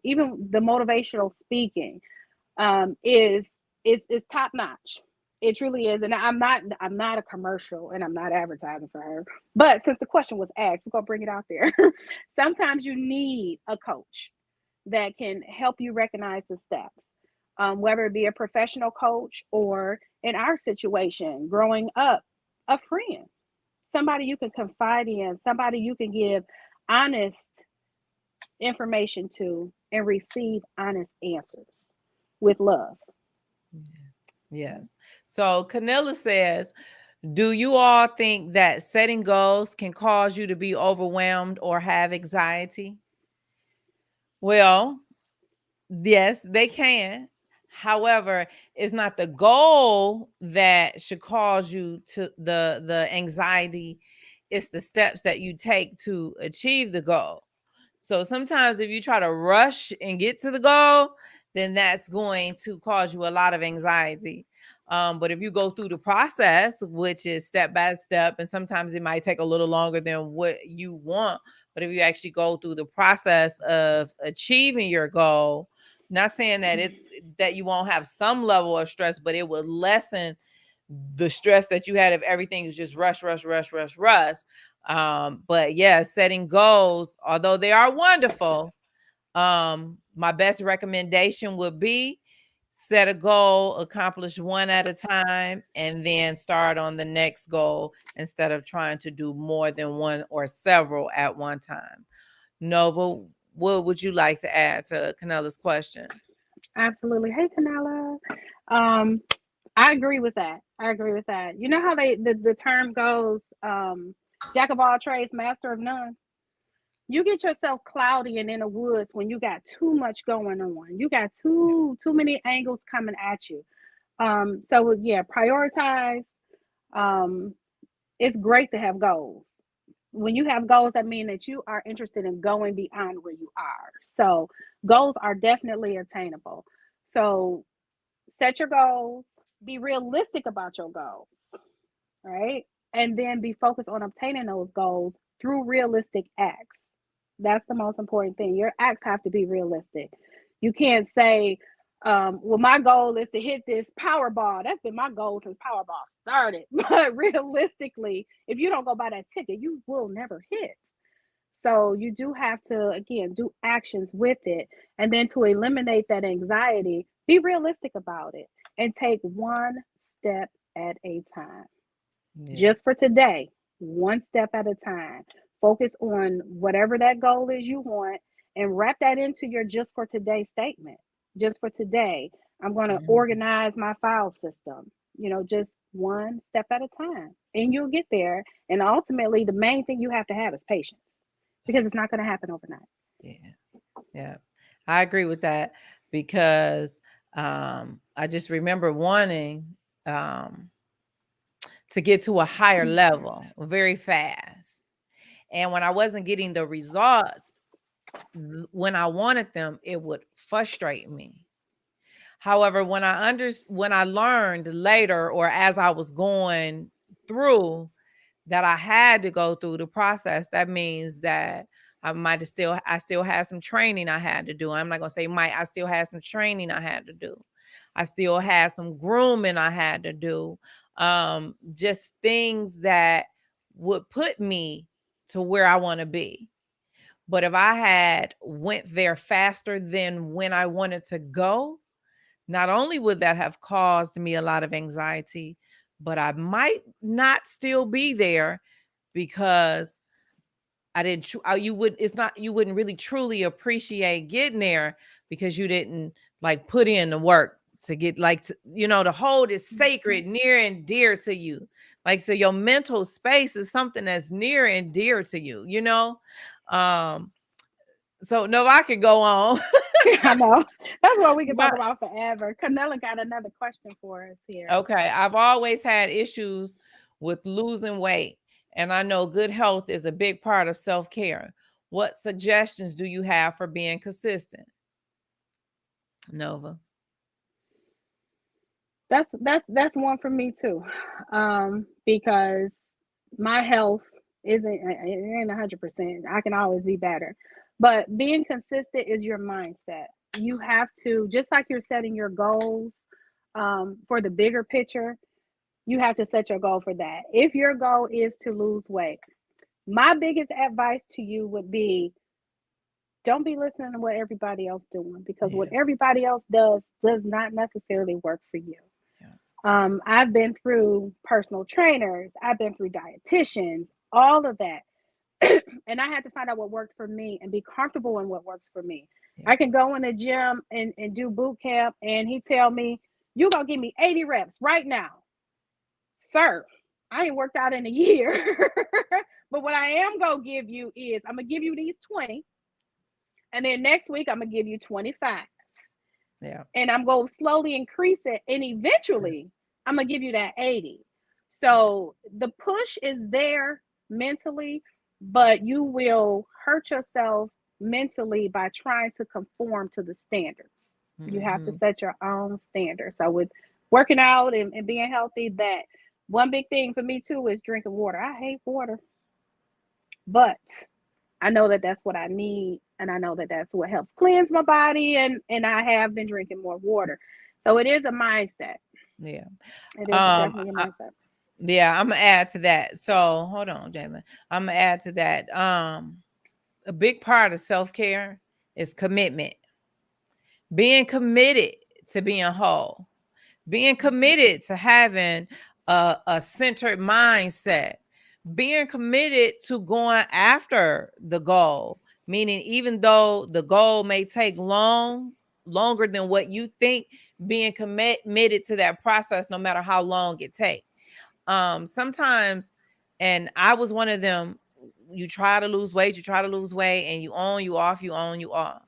[SPEAKER 4] even the motivational speaking, is top notch. It truly is, and I'm not a commercial, and I'm not advertising for her. But since the question was asked, we're gonna bring it out there. Sometimes you need a coach that can help you recognize the steps, whether it be a professional coach or, in our situation, growing up, a friend, somebody you can confide in, somebody you can give honest information to and receive honest answers with love.
[SPEAKER 1] Yes. So Canilla says, do you all think that setting goals can cause you to be overwhelmed or have anxiety? Well, yes, they can. However, it's not the goal that should cause you to the anxiety. It's the steps that you take to achieve the goal. So sometimes if you try to rush and get to the goal, then that's going to cause you a lot of anxiety. But if you go through the process, which is step by step, and sometimes it might take a little longer than what you want, but if you actually go through the process of achieving your goal, not saying that it's that you won't have some level of stress, but it will lessen the stress that you had if everything is just rush, rush, rush, rush, rush. But yeah, setting goals, although they are wonderful, my best recommendation would be set a goal, accomplish one at a time, and then start on the next goal instead of trying to do more than one or several at one time. Nova, what would you like to add to Canella's question?
[SPEAKER 4] Absolutely. Hey, Canela. Um, I agree with that. I agree with that. You know how the term goes, jack of all trades, master of none. You get yourself cloudy and in the woods when you got too much going on. You got too many angles coming at you. So yeah, prioritize. Um, it's great to have goals. When you have goals, that mean that you are interested in going beyond where you are. So goals are definitely attainable. So set your goals, be realistic about your goals, right? And then be focused on obtaining those goals through realistic acts. That's the most important thing. Your acts have to be realistic. You can't say, well, my goal is to hit this Powerball. That's been my goal since Powerball started. But realistically, if you don't go buy that ticket, you will never hit. So you do have to, again, do actions with it. And then to eliminate that anxiety, be realistic about it and take one step at a time.
[SPEAKER 1] Yeah.
[SPEAKER 4] Just for today, one step at a time. Focus on whatever that goal is you want and wrap that into your just for today statement. Just for today, I'm going to
[SPEAKER 1] Mhm.
[SPEAKER 4] organize my file system, just one step at a time. And you'll get there. And ultimately, the main thing you have to have is patience because it's not going to happen overnight.
[SPEAKER 1] Yeah. Yeah. I agree with that because I just remember wanting um, to get to a higher level very fast. And when I wasn't getting the results when I wanted them, it would frustrate me. However, when I learned later or as I was going through that I had to go through the process, that means that I still had some training I had to do. I'm not gonna say I still had some training I had to do. I still had some grooming I had to do. Just things that would put me to where I want to be. But if I had went there faster than when I wanted to go, not only would that have caused me a lot of anxiety, but I might not still be there because I didn't you wouldn't really truly appreciate getting there because you didn't like put in the work to get to hold is sacred, near and dear to you. Like so your mental space is something that's near and dear to you, you know? Um so no, I could go on.
[SPEAKER 4] I know. That's what we can talk
[SPEAKER 1] But
[SPEAKER 4] about forever. Canella got another question for us here.
[SPEAKER 1] okay, I've always had issues with losing weight, and I know good health is a big part of self-care. What suggestions do you have for being consistent? Nova.
[SPEAKER 4] That's one for me too, because my health isn't it ain't 100%. I can always be better, but being consistent is your mindset. You have to, just like you're setting your goals, for the bigger picture. You have to set your goal for that. If your goal is to lose weight, my biggest advice to you would be don't be listening to what everybody else doing because what
[SPEAKER 1] Yeah,
[SPEAKER 4] everybody else does not necessarily work for you.
[SPEAKER 1] yeah,
[SPEAKER 4] I've been through personal trainers, I've been through dietitians, all of that. And I had to find out what worked for me and be comfortable in what works for me.
[SPEAKER 1] yeah.
[SPEAKER 4] I can go in the gym and do boot camp and he tell me, you gonna give me 80 reps right now. Sir, I ain't worked out in a year. But what I am gonna give you is I'm gonna give you these 20, and then next week I'm gonna give you 25.
[SPEAKER 1] Yeah.
[SPEAKER 4] And I'm going to slowly increase it. And
[SPEAKER 1] Yeah.
[SPEAKER 4] eventually, I'm going to give you that 80. So the push is there mentally, but you will hurt yourself mentally by trying to conform to the standards. You have to
[SPEAKER 1] Mhm.
[SPEAKER 4] set your own standards. So, with working out and being healthy, that one big thing for me too is drinking water. I hate water, but I know that that's what I need, and I know that that's what helps cleanse my body, and I have been drinking more water. So it is a mindset.
[SPEAKER 1] Yeah.
[SPEAKER 4] It is
[SPEAKER 1] Um,
[SPEAKER 4] definitely a
[SPEAKER 1] I,
[SPEAKER 4] mindset.
[SPEAKER 1] yeah, I'm gonna add to that. So hold on, Jalen. I'm gonna add to that. A big part of self-care is commitment. Being committed to being whole, being
[SPEAKER 4] Mhm.
[SPEAKER 1] committed to having a centered mindset, being committed to going after the goal, Meaning, even though the goal may take longer than what you think, being committed to that process, no matter how long it takes. Sometimes, and I was one of them, you try to lose weight, and you on, you off, you on, you off.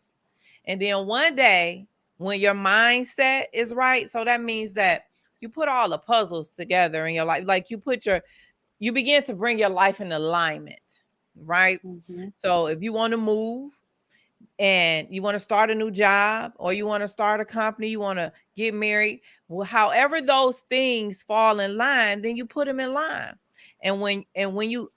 [SPEAKER 1] And then one day, when your mindset is right, so that means that you put all the puzzles together in your life, like you begin to bring your life in alignment, right?
[SPEAKER 4] Mm-hmm.
[SPEAKER 1] So if you want to move, and you want to start a new job, or you want to start a company, you want to get married, well, however those things fall in line, then you put them in line. And when you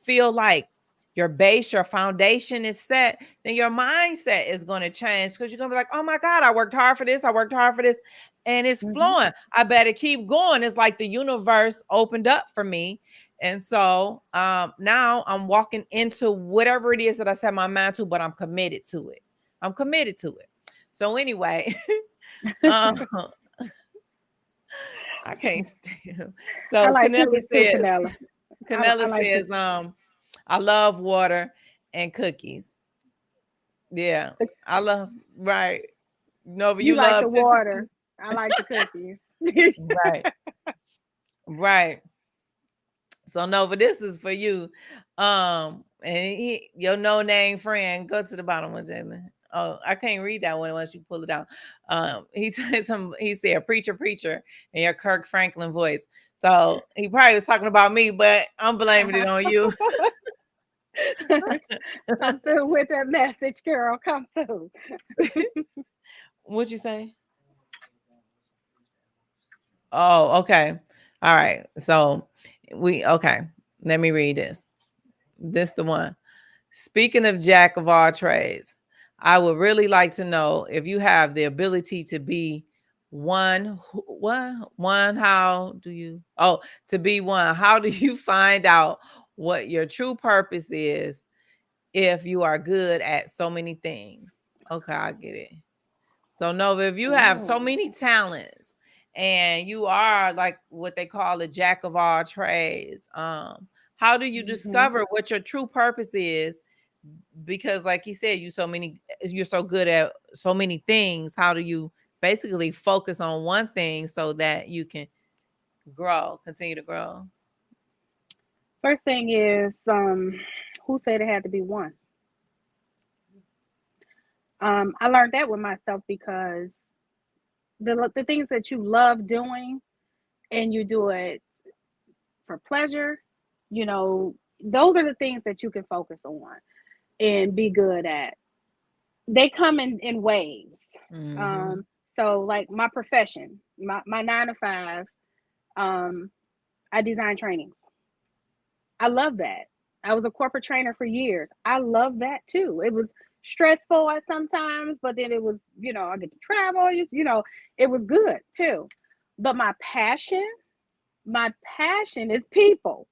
[SPEAKER 1] feel like your base, your foundation is set, then your mindset is going to change, because you're going to be like, oh my God, I worked hard for this, and it's
[SPEAKER 4] Mm-hmm.
[SPEAKER 1] flowing. I better keep going. It's like the universe opened up for me. And so now I'm walking into whatever it is that I set my mind to, but I'm committed to it. So anyway, um, I can't stand.
[SPEAKER 4] I
[SPEAKER 1] So
[SPEAKER 4] like cookies too, Canela. I
[SPEAKER 1] Canella
[SPEAKER 4] like
[SPEAKER 1] says,
[SPEAKER 4] cookies.
[SPEAKER 1] I love water and cookies. Yeah, I love, right. No, but
[SPEAKER 4] You
[SPEAKER 1] you
[SPEAKER 4] like
[SPEAKER 1] love
[SPEAKER 4] the
[SPEAKER 1] cookies too.
[SPEAKER 4] water. I like the cookies.
[SPEAKER 1] Right, right. So Nova, this is for you. And your no name friend, go to the bottom one, Jalen. Oh, I can't read that one once you pull it down. He said he said preacher in your Kirk Franklin voice. So he probably was talking about me, but I'm blaming it on you.
[SPEAKER 4] Come through with that message, girl. Come through.
[SPEAKER 1] What'd you say? Oh, okay. All right. So okay. Let me read this. This the one. Speaking of jack of all trades, I would really like to know if you have the ability to be one. One? How do you? Oh, to be one. How do you find out what your true purpose is if you are good at so many things? Okay, I get it. So Nova, if you have so
[SPEAKER 4] Oh.
[SPEAKER 1] many talents and you are like what they call a jack of all trades, how do you
[SPEAKER 4] Mm-hmm.
[SPEAKER 1] discover what your true purpose is? Because like he said, you're so good at so many things. How do you basically focus on one thing so that you can continue to grow?
[SPEAKER 4] First thing is, who said it had to be one? I learned that with myself because the things that you love doing and you do it for pleasure, you know, those are the things that you can focus on and be good at. They come in waves.
[SPEAKER 1] Mm-hmm.
[SPEAKER 4] So like my profession, my 9 to 5, um, I design trainings. I love that. I was a corporate trainer for years. I love that too. It was stressful at sometimes, but then it was, I get to travel, it was good too. But my passion is people.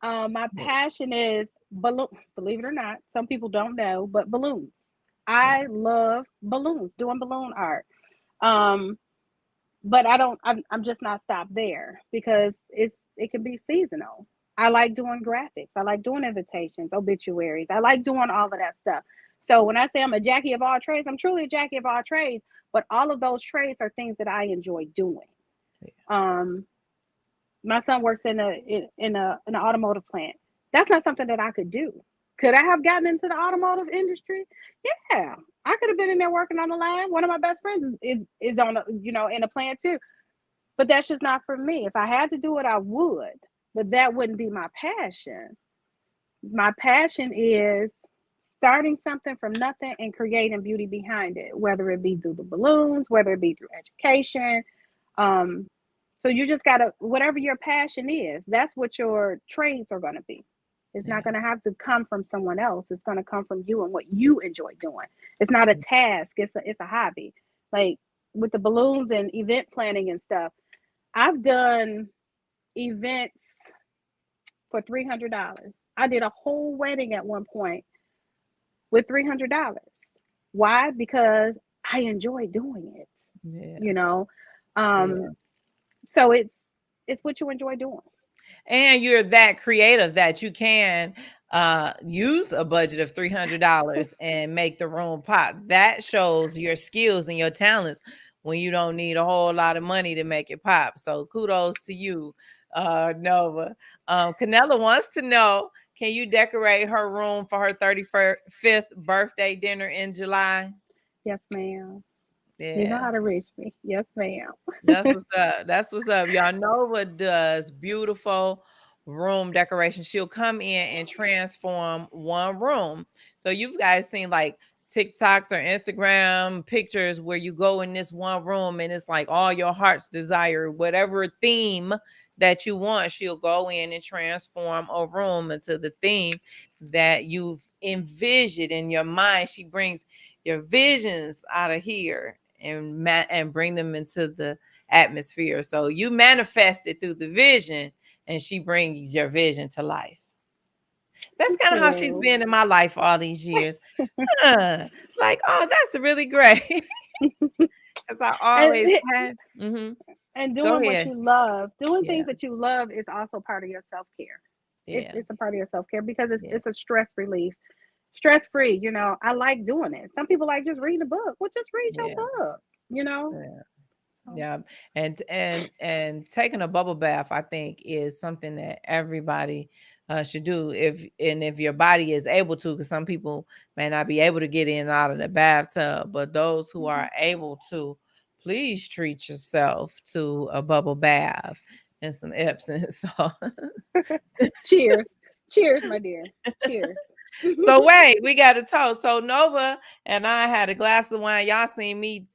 [SPEAKER 4] My passion is balloon. Believe it or not, some people don't know, but balloons. I love balloons, doing balloon art. Um, but I don't. I'm just not stopped there because it can be seasonal. I like doing graphics. I like doing invitations, obituaries. I like doing all of that stuff. So when I say I'm a Jackie of all trades, I'm truly a Jackie of all trades. But all of those trades are things that I enjoy doing. Um, my son works in an automotive plant. That's not something that I could do. Could I have gotten into the automotive industry? Yeah, I could have been in there working on the line. One of my best friends is on in a plant too. But that's just not for me. If I had to do it, I would. But that wouldn't be my passion. My passion is starting something from nothing and creating beauty behind it, whether it be through the balloons, whether it be through education. Um, so you just gotta, whatever your passion is, that's what your trades are gonna be. It's not
[SPEAKER 1] Yeah.
[SPEAKER 4] gonna have to come from someone else. It's gonna come from you and what you enjoy doing. It's not a task. It's a hobby. Like with the balloons and event planning and stuff, I've done events for $300. I did a whole wedding at one point with $300. Why? Because I enjoy doing it.
[SPEAKER 1] Yeah.
[SPEAKER 4] You know,
[SPEAKER 1] Yeah.
[SPEAKER 4] um, so it's what you enjoy doing.
[SPEAKER 1] And you're that creative that you can use a budget of $300 and make the room pop. That shows your skills and your talents when you don't need a whole lot of money to make it pop. So kudos to you, Nova. Canella wants to know, can you decorate her room for her 35th birthday dinner in July?
[SPEAKER 4] Yes, ma'am. You know
[SPEAKER 1] Yeah.
[SPEAKER 4] how to reach me. Yes, ma'am.
[SPEAKER 1] That's what's up. That's what's up. Y'all Nova does beautiful room decoration. She'll come in and transform one room. So you've guys seen like TikToks or Instagram pictures where you go in this one room and it's like all your heart's desire, whatever theme that you want, she'll go in and transform a room into the theme that you've envisioned in your mind. She brings your visions out of here and bring them into the atmosphere. So you manifest it through the vision, and she brings your vision to life. That's kind of how she's
[SPEAKER 4] True.
[SPEAKER 1] been in my life all these years. Like, oh, that's really great. Because I
[SPEAKER 4] and
[SPEAKER 1] always had.
[SPEAKER 4] and
[SPEAKER 1] Go
[SPEAKER 4] doing what
[SPEAKER 1] ahead.
[SPEAKER 4] you love, doing
[SPEAKER 1] Yeah,
[SPEAKER 4] things that you love is also part of your self-care.
[SPEAKER 1] yeah,
[SPEAKER 4] It's a part of your self-care because
[SPEAKER 1] yeah,
[SPEAKER 4] it's a stress relief, stress free. I like doing it. Some people like just reading a book. Well, just read your
[SPEAKER 1] yeah,
[SPEAKER 4] book. you know
[SPEAKER 1] yeah.
[SPEAKER 4] so,
[SPEAKER 1] Yeah, and taking a bubble bath, I think, is something that everybody should do if your body is able to, because some people may not be able to get in and out of the bathtub, but those who
[SPEAKER 4] mhm.
[SPEAKER 1] are able to, please treat yourself to a bubble bath and some Epsom salt.
[SPEAKER 4] Cheers. Cheers, my dear. Cheers.
[SPEAKER 1] So wait, we got a toast. So Nova and I had a glass of wine. Y'all seen me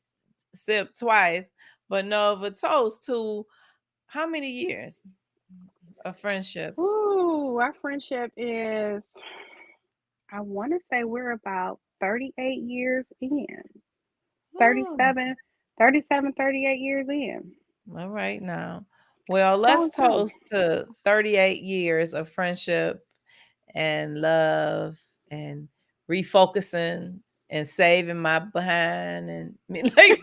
[SPEAKER 1] sip twice, but Nova, toast to how many years of friendship?
[SPEAKER 4] Ooh, our friendship is, I want to say we're about 38 years in.
[SPEAKER 1] Oh,
[SPEAKER 4] 37, 37, 38 years in.
[SPEAKER 1] all right now. Well, let's
[SPEAKER 4] Long time.
[SPEAKER 1] toast to 38 years of friendship and love and refocusing and saving my behind and like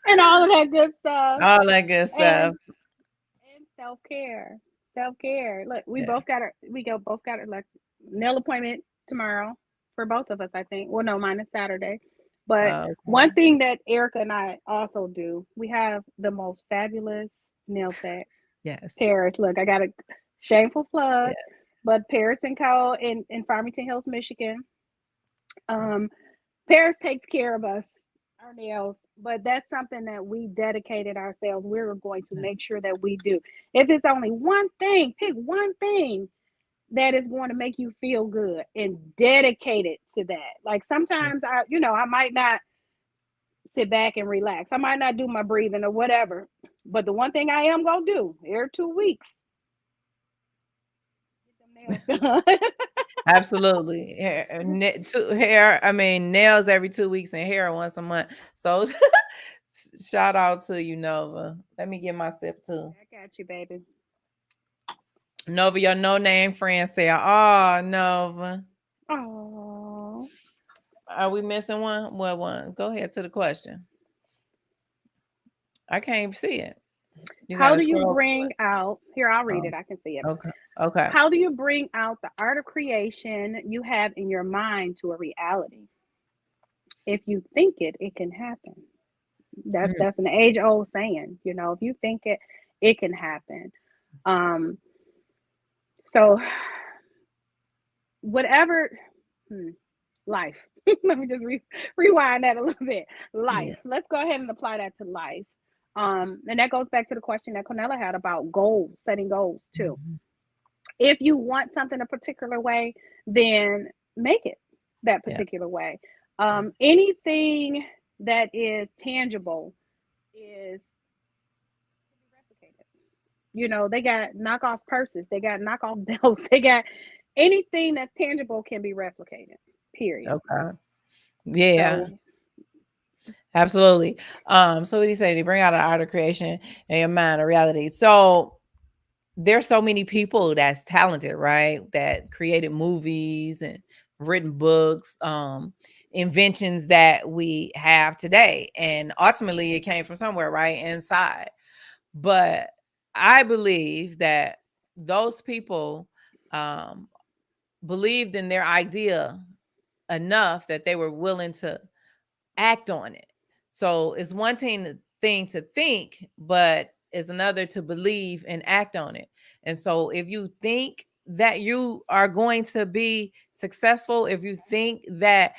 [SPEAKER 4] And all of that good stuff.
[SPEAKER 1] all that good stuff.
[SPEAKER 4] And self-care. Self-care. Look,
[SPEAKER 1] Yes.
[SPEAKER 4] both got our like nail appointment tomorrow for both of us, I think. Well, no, mine is Saturday. But
[SPEAKER 1] Okay.
[SPEAKER 4] one thing that Erica and I also do, we have the most fabulous nail tech.
[SPEAKER 1] Yes.
[SPEAKER 4] Paris. Look, I got a shameful plug,
[SPEAKER 1] Yes.
[SPEAKER 4] but Paris and Co. in Farmington Hills, Michigan. Um, Paris takes care of us, our nails, but that's something that we dedicated ourselves. We're going to make sure that we do. If it's only one thing, pick one thing that is going to make you feel good and dedicate it to that. Like sometimes I might not sit back and relax. I might not do my breathing or whatever. But the one thing I am gonna do every 2 weeks, get them nails done.
[SPEAKER 1] Absolutely. I mean, nails every 2 weeks and hair once a month. So shout out to you, Nova. Let me get my sip too.
[SPEAKER 4] I got you, baby.
[SPEAKER 1] Nova, your no name friend said, oh, Nova.
[SPEAKER 4] Oh.
[SPEAKER 1] Are we missing one? What one? Go ahead to the question. I can't even see it. You got
[SPEAKER 4] How
[SPEAKER 1] to
[SPEAKER 4] do you
[SPEAKER 1] scroll.
[SPEAKER 4] bring out here? I'll read
[SPEAKER 1] Oh,
[SPEAKER 4] it. I can see it.
[SPEAKER 1] okay. Okay.
[SPEAKER 4] How do you bring out the art of creation you have in your mind to a reality? If you think it, it can happen.
[SPEAKER 1] Mm,
[SPEAKER 4] That's an age old saying. If you think it, it can happen. Um, so whatever. Life. Let me just rewind that a little bit.
[SPEAKER 1] yeah.
[SPEAKER 4] Life. Let's go ahead and apply that to life. And that goes back to the question that Cornella had about goals, setting goals too.
[SPEAKER 1] Mhm.
[SPEAKER 4] If you want something a particular way, then make it that
[SPEAKER 1] Yeah.
[SPEAKER 4] particular way. Anything that is tangible is replicated. They got knockoff purses, they got knockoff belts, they got anything that's tangible can be replicated. Period.
[SPEAKER 1] Okay. Yeah.
[SPEAKER 4] So
[SPEAKER 1] Absolutely. So what do you say? They bring out an art of creation in your mind, a reality. So there's so many people that's talented, right? That created movies and written books, inventions that we have today. And ultimately it came from somewhere, right? Inside. But I believe that those people um, believed in their idea enough that they were willing to act on it. So it's one thing to think, but it's another to believe and act on it. And so if you think that you are going to be successful, if you think that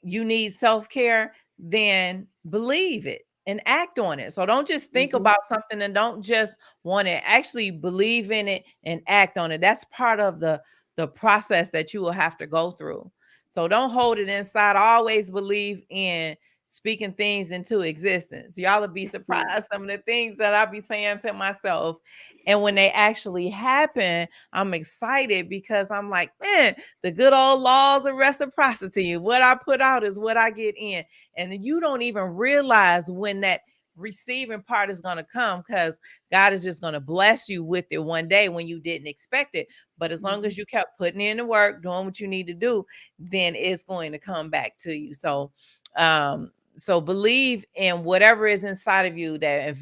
[SPEAKER 1] you need self-care, then believe it and act on it. So don't just think about something and don't just want to actually believe in it and act on it. That's part of the process that you will have to go through. So don't hold it inside. Always believe in speaking things into existence. Y'all will be surprised some of the things that I'll be saying to myself. And when they actually happen, I'm excited because I'm like, man, the good old laws of reciprocity. What I put out is what I get in. And you don't even realize when that receiving part is going to come, because God is just going to bless you with it one day when you didn't expect it. But as long as you kept putting in the work, doing what you need to do, then it's going to come back to you. So believe in whatever is inside of you, that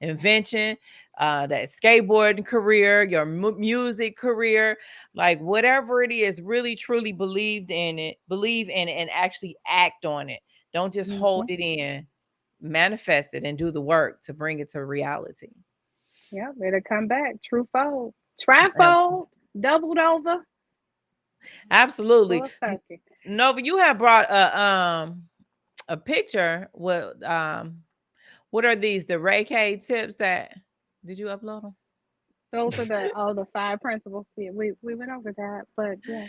[SPEAKER 1] invention, that skateboarding career, your music career, like whatever it is, really truly believe in it, and actually act on it. Don't just hold it in, manifest it and do the work to bring it to reality.
[SPEAKER 4] Yeah, it'll come back. Truefold. Trifold. Doubled over.
[SPEAKER 1] Absolutely.
[SPEAKER 4] Full circle.
[SPEAKER 1] Nova, you have brought a picture with what are these, the Reiki tips that did you upload them?
[SPEAKER 4] Those are the 5 principles. Yeah, we went over that, but yeah.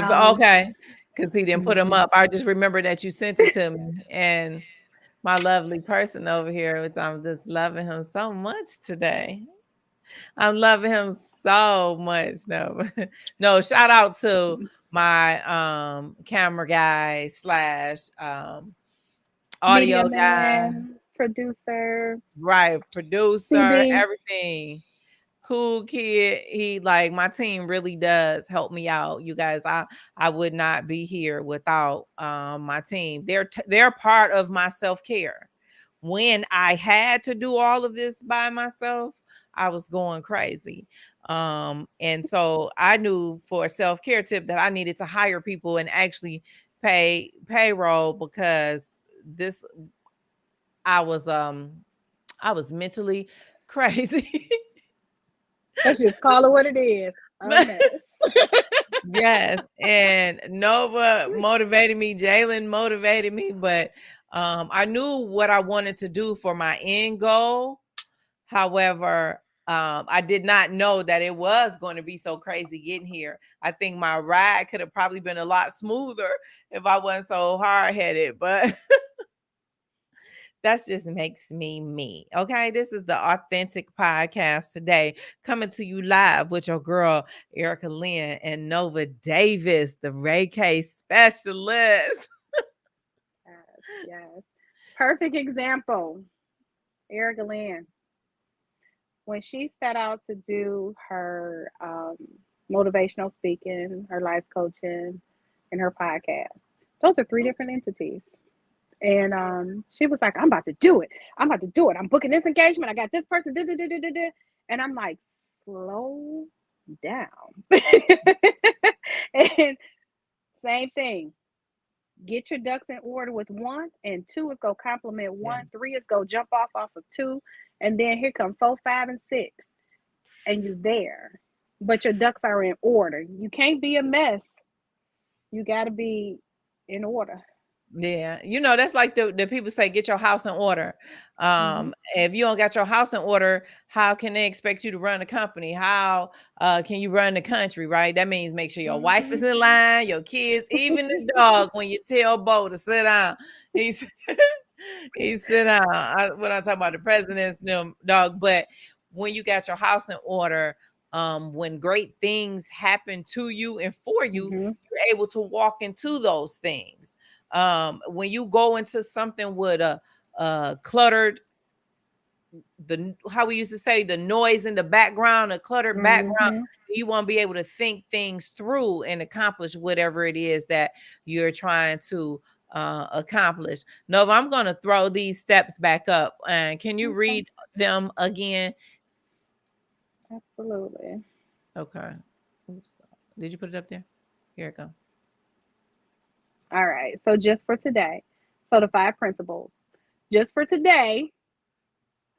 [SPEAKER 4] Um,
[SPEAKER 1] Okay, because he didn't put them up. I just remember that you sent it to me, and my lovely person over here, which I'm just loving him so much today. I'm loving him so much. No, no, shout out to my camera guy slash
[SPEAKER 4] Media
[SPEAKER 1] audio guy,
[SPEAKER 4] man, producer,
[SPEAKER 1] right? Producer,
[SPEAKER 4] CD.
[SPEAKER 1] everything. Cool kid. He, like, my team really does help me out. You guys, I would not be here without my team. They're part of my self-care. When I had to do all of this by myself, I was going crazy. And so I knew for a self-care tip that I needed to hire people and actually pay payroll, because this I was mentally crazy.
[SPEAKER 4] Let's just call it what it is. A mess.
[SPEAKER 1] Yes, and Nova motivated me, Jalen motivated me, but I knew what I wanted to do for my end goal. However, I did not know that it was going to be so crazy getting here. I think my ride could have probably been a lot smoother if I wasn't so hard headed, but that just makes me me. Okay. This is the Authentic Podcast today, coming to you live with your girl, Erica Lynn and Nova Davis, the Reiki specialist.
[SPEAKER 4] Yes, yes. Perfect example. Erica Lynn. When she set out to do her motivational speaking, her life coaching, and her podcast, those are three different entities. And she was like, I'm about to do it. I'm about to do it. I'm booking this engagement. I got this person. Da, da, da, da, da, da. And I'm like, slow down. And same thing. Get your ducks in order with one, and two is go compliment
[SPEAKER 1] Yeah.
[SPEAKER 4] one, three is go jump off of two, and then here come four, five, and six, and you there. But your ducks are in order. You can't be a mess. You got to be in order.
[SPEAKER 1] Yeah, that's like the people say, get your house in order.
[SPEAKER 4] Mm-hmm.
[SPEAKER 1] If you don't got your house in order, how can they expect you to run a company? How can you run the country, right? That means make sure your wife is
[SPEAKER 4] Mm-hmm.
[SPEAKER 1] in line, your kids, even the dog. When you tell Bo to sit down, he's he sit down. When I talk about the president's dog, but when you got your house in order, when great things happen to you and for you,
[SPEAKER 4] Mm-hmm.
[SPEAKER 1] you're able to walk into those things. When you go into something with a cluttered, the how we used to say, the noise in the background, a cluttered background,
[SPEAKER 4] Mm-hmm.
[SPEAKER 1] you won't be able to think things through and accomplish whatever it is that you're trying to accomplish. Nova, I'm going to throw these steps back up, and can you
[SPEAKER 4] Okay.
[SPEAKER 1] read them again?
[SPEAKER 4] Absolutely.
[SPEAKER 1] Okay. Oops. Did you put it up there? Here it go.
[SPEAKER 4] All right. So just for today, so the 5 principles. Just for today,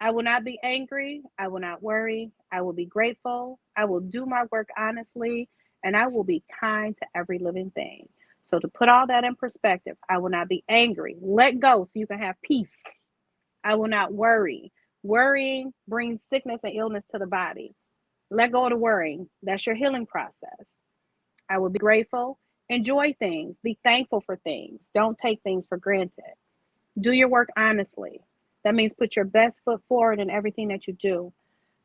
[SPEAKER 4] I will not be angry. I will not worry. I will be grateful. I will do my work honestly, and I will be kind to every living thing. So, to put all that in perspective, I will not be angry. Let go so you can have peace. I will not worry. Worrying brings sickness and illness to the body. Let go of the worrying. That's your healing process. I will be grateful. Enjoy things. Be thankful for things. Don't take things for granted. Do your work honestly. That means put your best foot forward in everything that you do.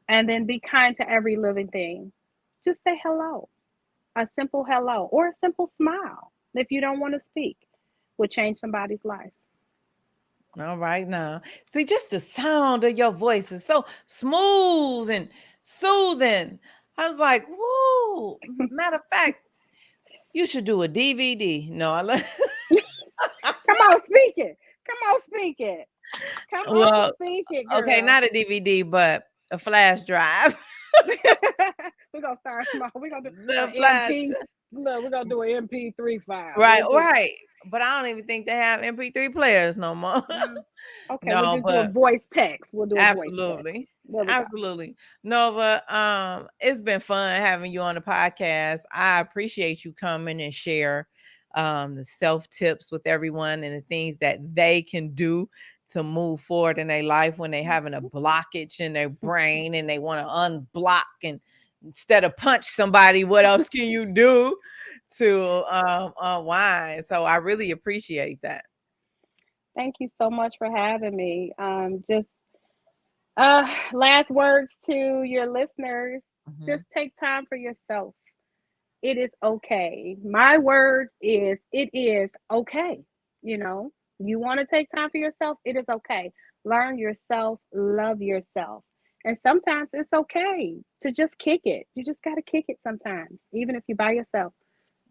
[SPEAKER 4] And then be kind to every living thing. Just say hello, a simple hello, or a simple smile if you don't want to speak would change somebody's life.
[SPEAKER 1] All right now. See, just the sound of your voice is so smooth and soothing. I was like, whoa. Matter of fact, you should do a DVD. No, I love
[SPEAKER 4] Come on, speak it. Come on, speak it. Come on,
[SPEAKER 1] well,
[SPEAKER 4] speak it,
[SPEAKER 1] okay,
[SPEAKER 4] girl.
[SPEAKER 1] not a DVD, but a flash drive.
[SPEAKER 4] We're gonna start small. We're gonna do
[SPEAKER 1] The
[SPEAKER 4] an
[SPEAKER 1] flash
[SPEAKER 4] MP. Look, we're gonna do an MP3 file.
[SPEAKER 1] right,
[SPEAKER 4] We'll do
[SPEAKER 1] right. But I don't even think they have MP3 players no more.
[SPEAKER 4] no. Okay, we'll
[SPEAKER 1] No,
[SPEAKER 4] just do a
[SPEAKER 1] but
[SPEAKER 4] voice text. We'll do a voice text.
[SPEAKER 1] absolutely.
[SPEAKER 4] There we go.
[SPEAKER 1] Absolutely. Nova, it's been fun having you on the podcast. I appreciate you coming and share the self tips with everyone and the things that they can do to move forward in their life when they're having a blockage in their brain and they want to unblock and instead of punch somebody, what else can you do to unwind? So I really appreciate that.
[SPEAKER 4] Thank you so much for having me. Just last words to your listeners.
[SPEAKER 1] Mhm.
[SPEAKER 4] Just take time for yourself. It is okay. My word is it is okay. You know, you want to take time for yourself, it is okay. Learn yourself, love yourself. And sometimes it's okay to just kick it. You just got to kick it sometimes, even if you're by yourself.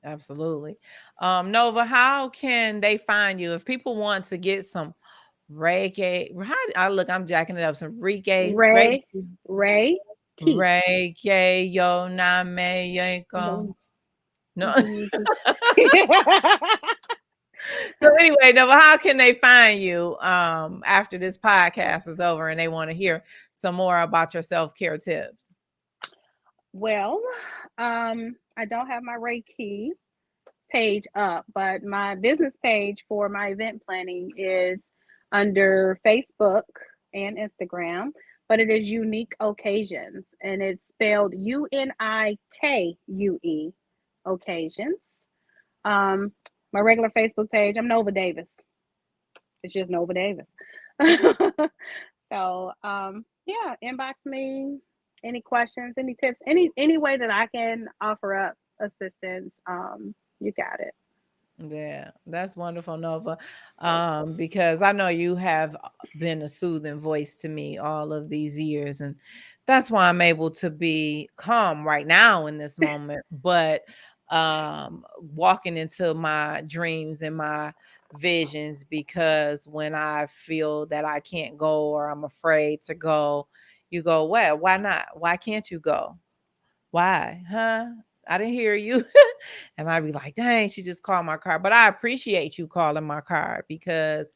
[SPEAKER 1] Absolutely. Nova, how can they find you if people want to get some Reiki? I look, I'm jacking it up. Some Reiki,
[SPEAKER 4] Ray, Ray, Key.
[SPEAKER 1] Reiki, yo, name, yeko.
[SPEAKER 4] No.
[SPEAKER 1] No.
[SPEAKER 4] Yeah.
[SPEAKER 1] So anyway, Nova, how can they find you after this podcast is over and they want to hear some more about your self care tips?
[SPEAKER 4] Well, I don't have my Reiki page up, but my business page for my event planning is under Facebook and Instagram, but it is Unique Occasions and it's spelled UNIKUE Occasions. Um, my regular Facebook page, I'm Nova Davis. It's just Nova Davis. So yeah, inbox me any questions, any tips, any way that I can offer up assistance. You got it.
[SPEAKER 1] Yeah, that's wonderful, Nova. Because I know you have been a soothing voice to me all of these years, and that's why I'm able to be calm right now in this moment. But walking into my dreams and my visions, because when I feel that I can't go or I'm afraid to go, you go, well, why not? Why can't you go? Why? Huh? I didn't hear you. And I'd be like, dang, she just called my car. But I appreciate you calling my car because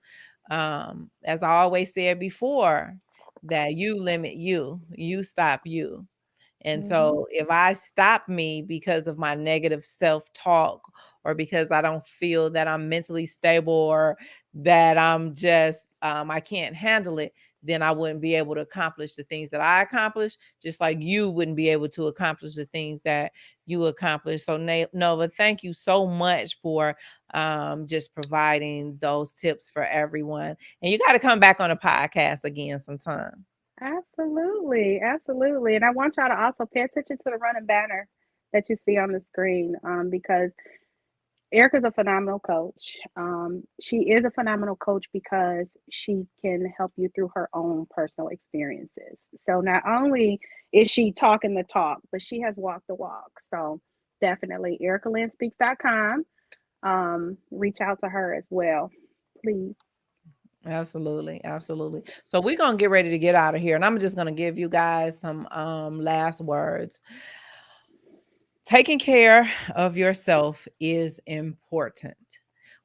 [SPEAKER 1] as I always said before, that you limit you, you stop you. And
[SPEAKER 4] Mm-hmm.
[SPEAKER 1] so if I stop me because of my negative self-talk or because I don't feel that I'm mentally stable or that I'm just I can't handle it, then I wouldn't be able to accomplish the things that I accomplish, just like you wouldn't be able to accomplish the things that you accomplish. So Nova, thank you so much for just providing those tips for everyone. And you got to come back on a podcast again sometime.
[SPEAKER 4] Absolutely, absolutely. And I want y'all to also pay attention to the running banner that you see on the screen, because Erica's a phenomenal coach. She is a phenomenal coach because she can help you through her own personal experiences. So not only is she talking the talk, but she has walked the walk. So definitely EricaLynnSpeaks.com. Reach out to her as well, please.
[SPEAKER 1] Absolutely, absolutely. So we're gonna get ready to get out of here, and I'm just gonna give you guys some last words. Taking care of yourself is important.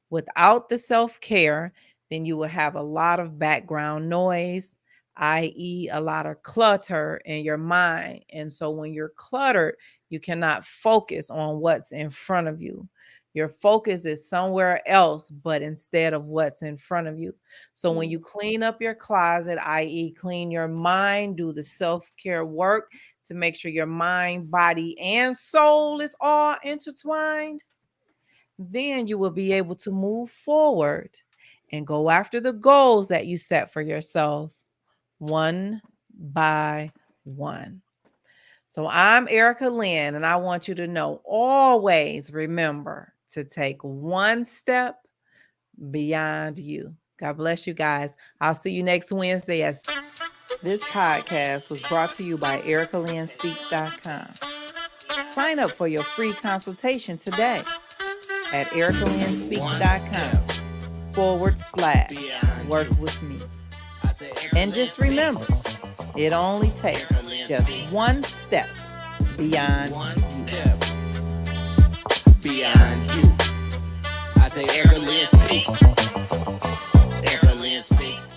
[SPEAKER 1] Without the self-care, then you will have a lot of background noise, i.e., a lot of clutter in your mind. And so when you're cluttered, you cannot focus on what's in front of you. Your focus is somewhere else, but instead of what's in front of you. So when you clean up your closet, i.e., clean your mind, do the self-care work to make sure your mind, body, and soul is all intertwined, then you will be able to move forward and go after the goals that you set for yourself one by one. So I'm Erica Lynn, and I want you to know, always remember to take one step beyond you. God bless you guys. I'll see you next Wednesday. This podcast was brought to you by EricaLynnSpeaks.com. Sign up for your free consultation today at EricaLynnSpeaks.com/work with me. And just remember, it only takes just one step beyond
[SPEAKER 2] you. I say Erica Lynn speaks. Erica Lynn speaks.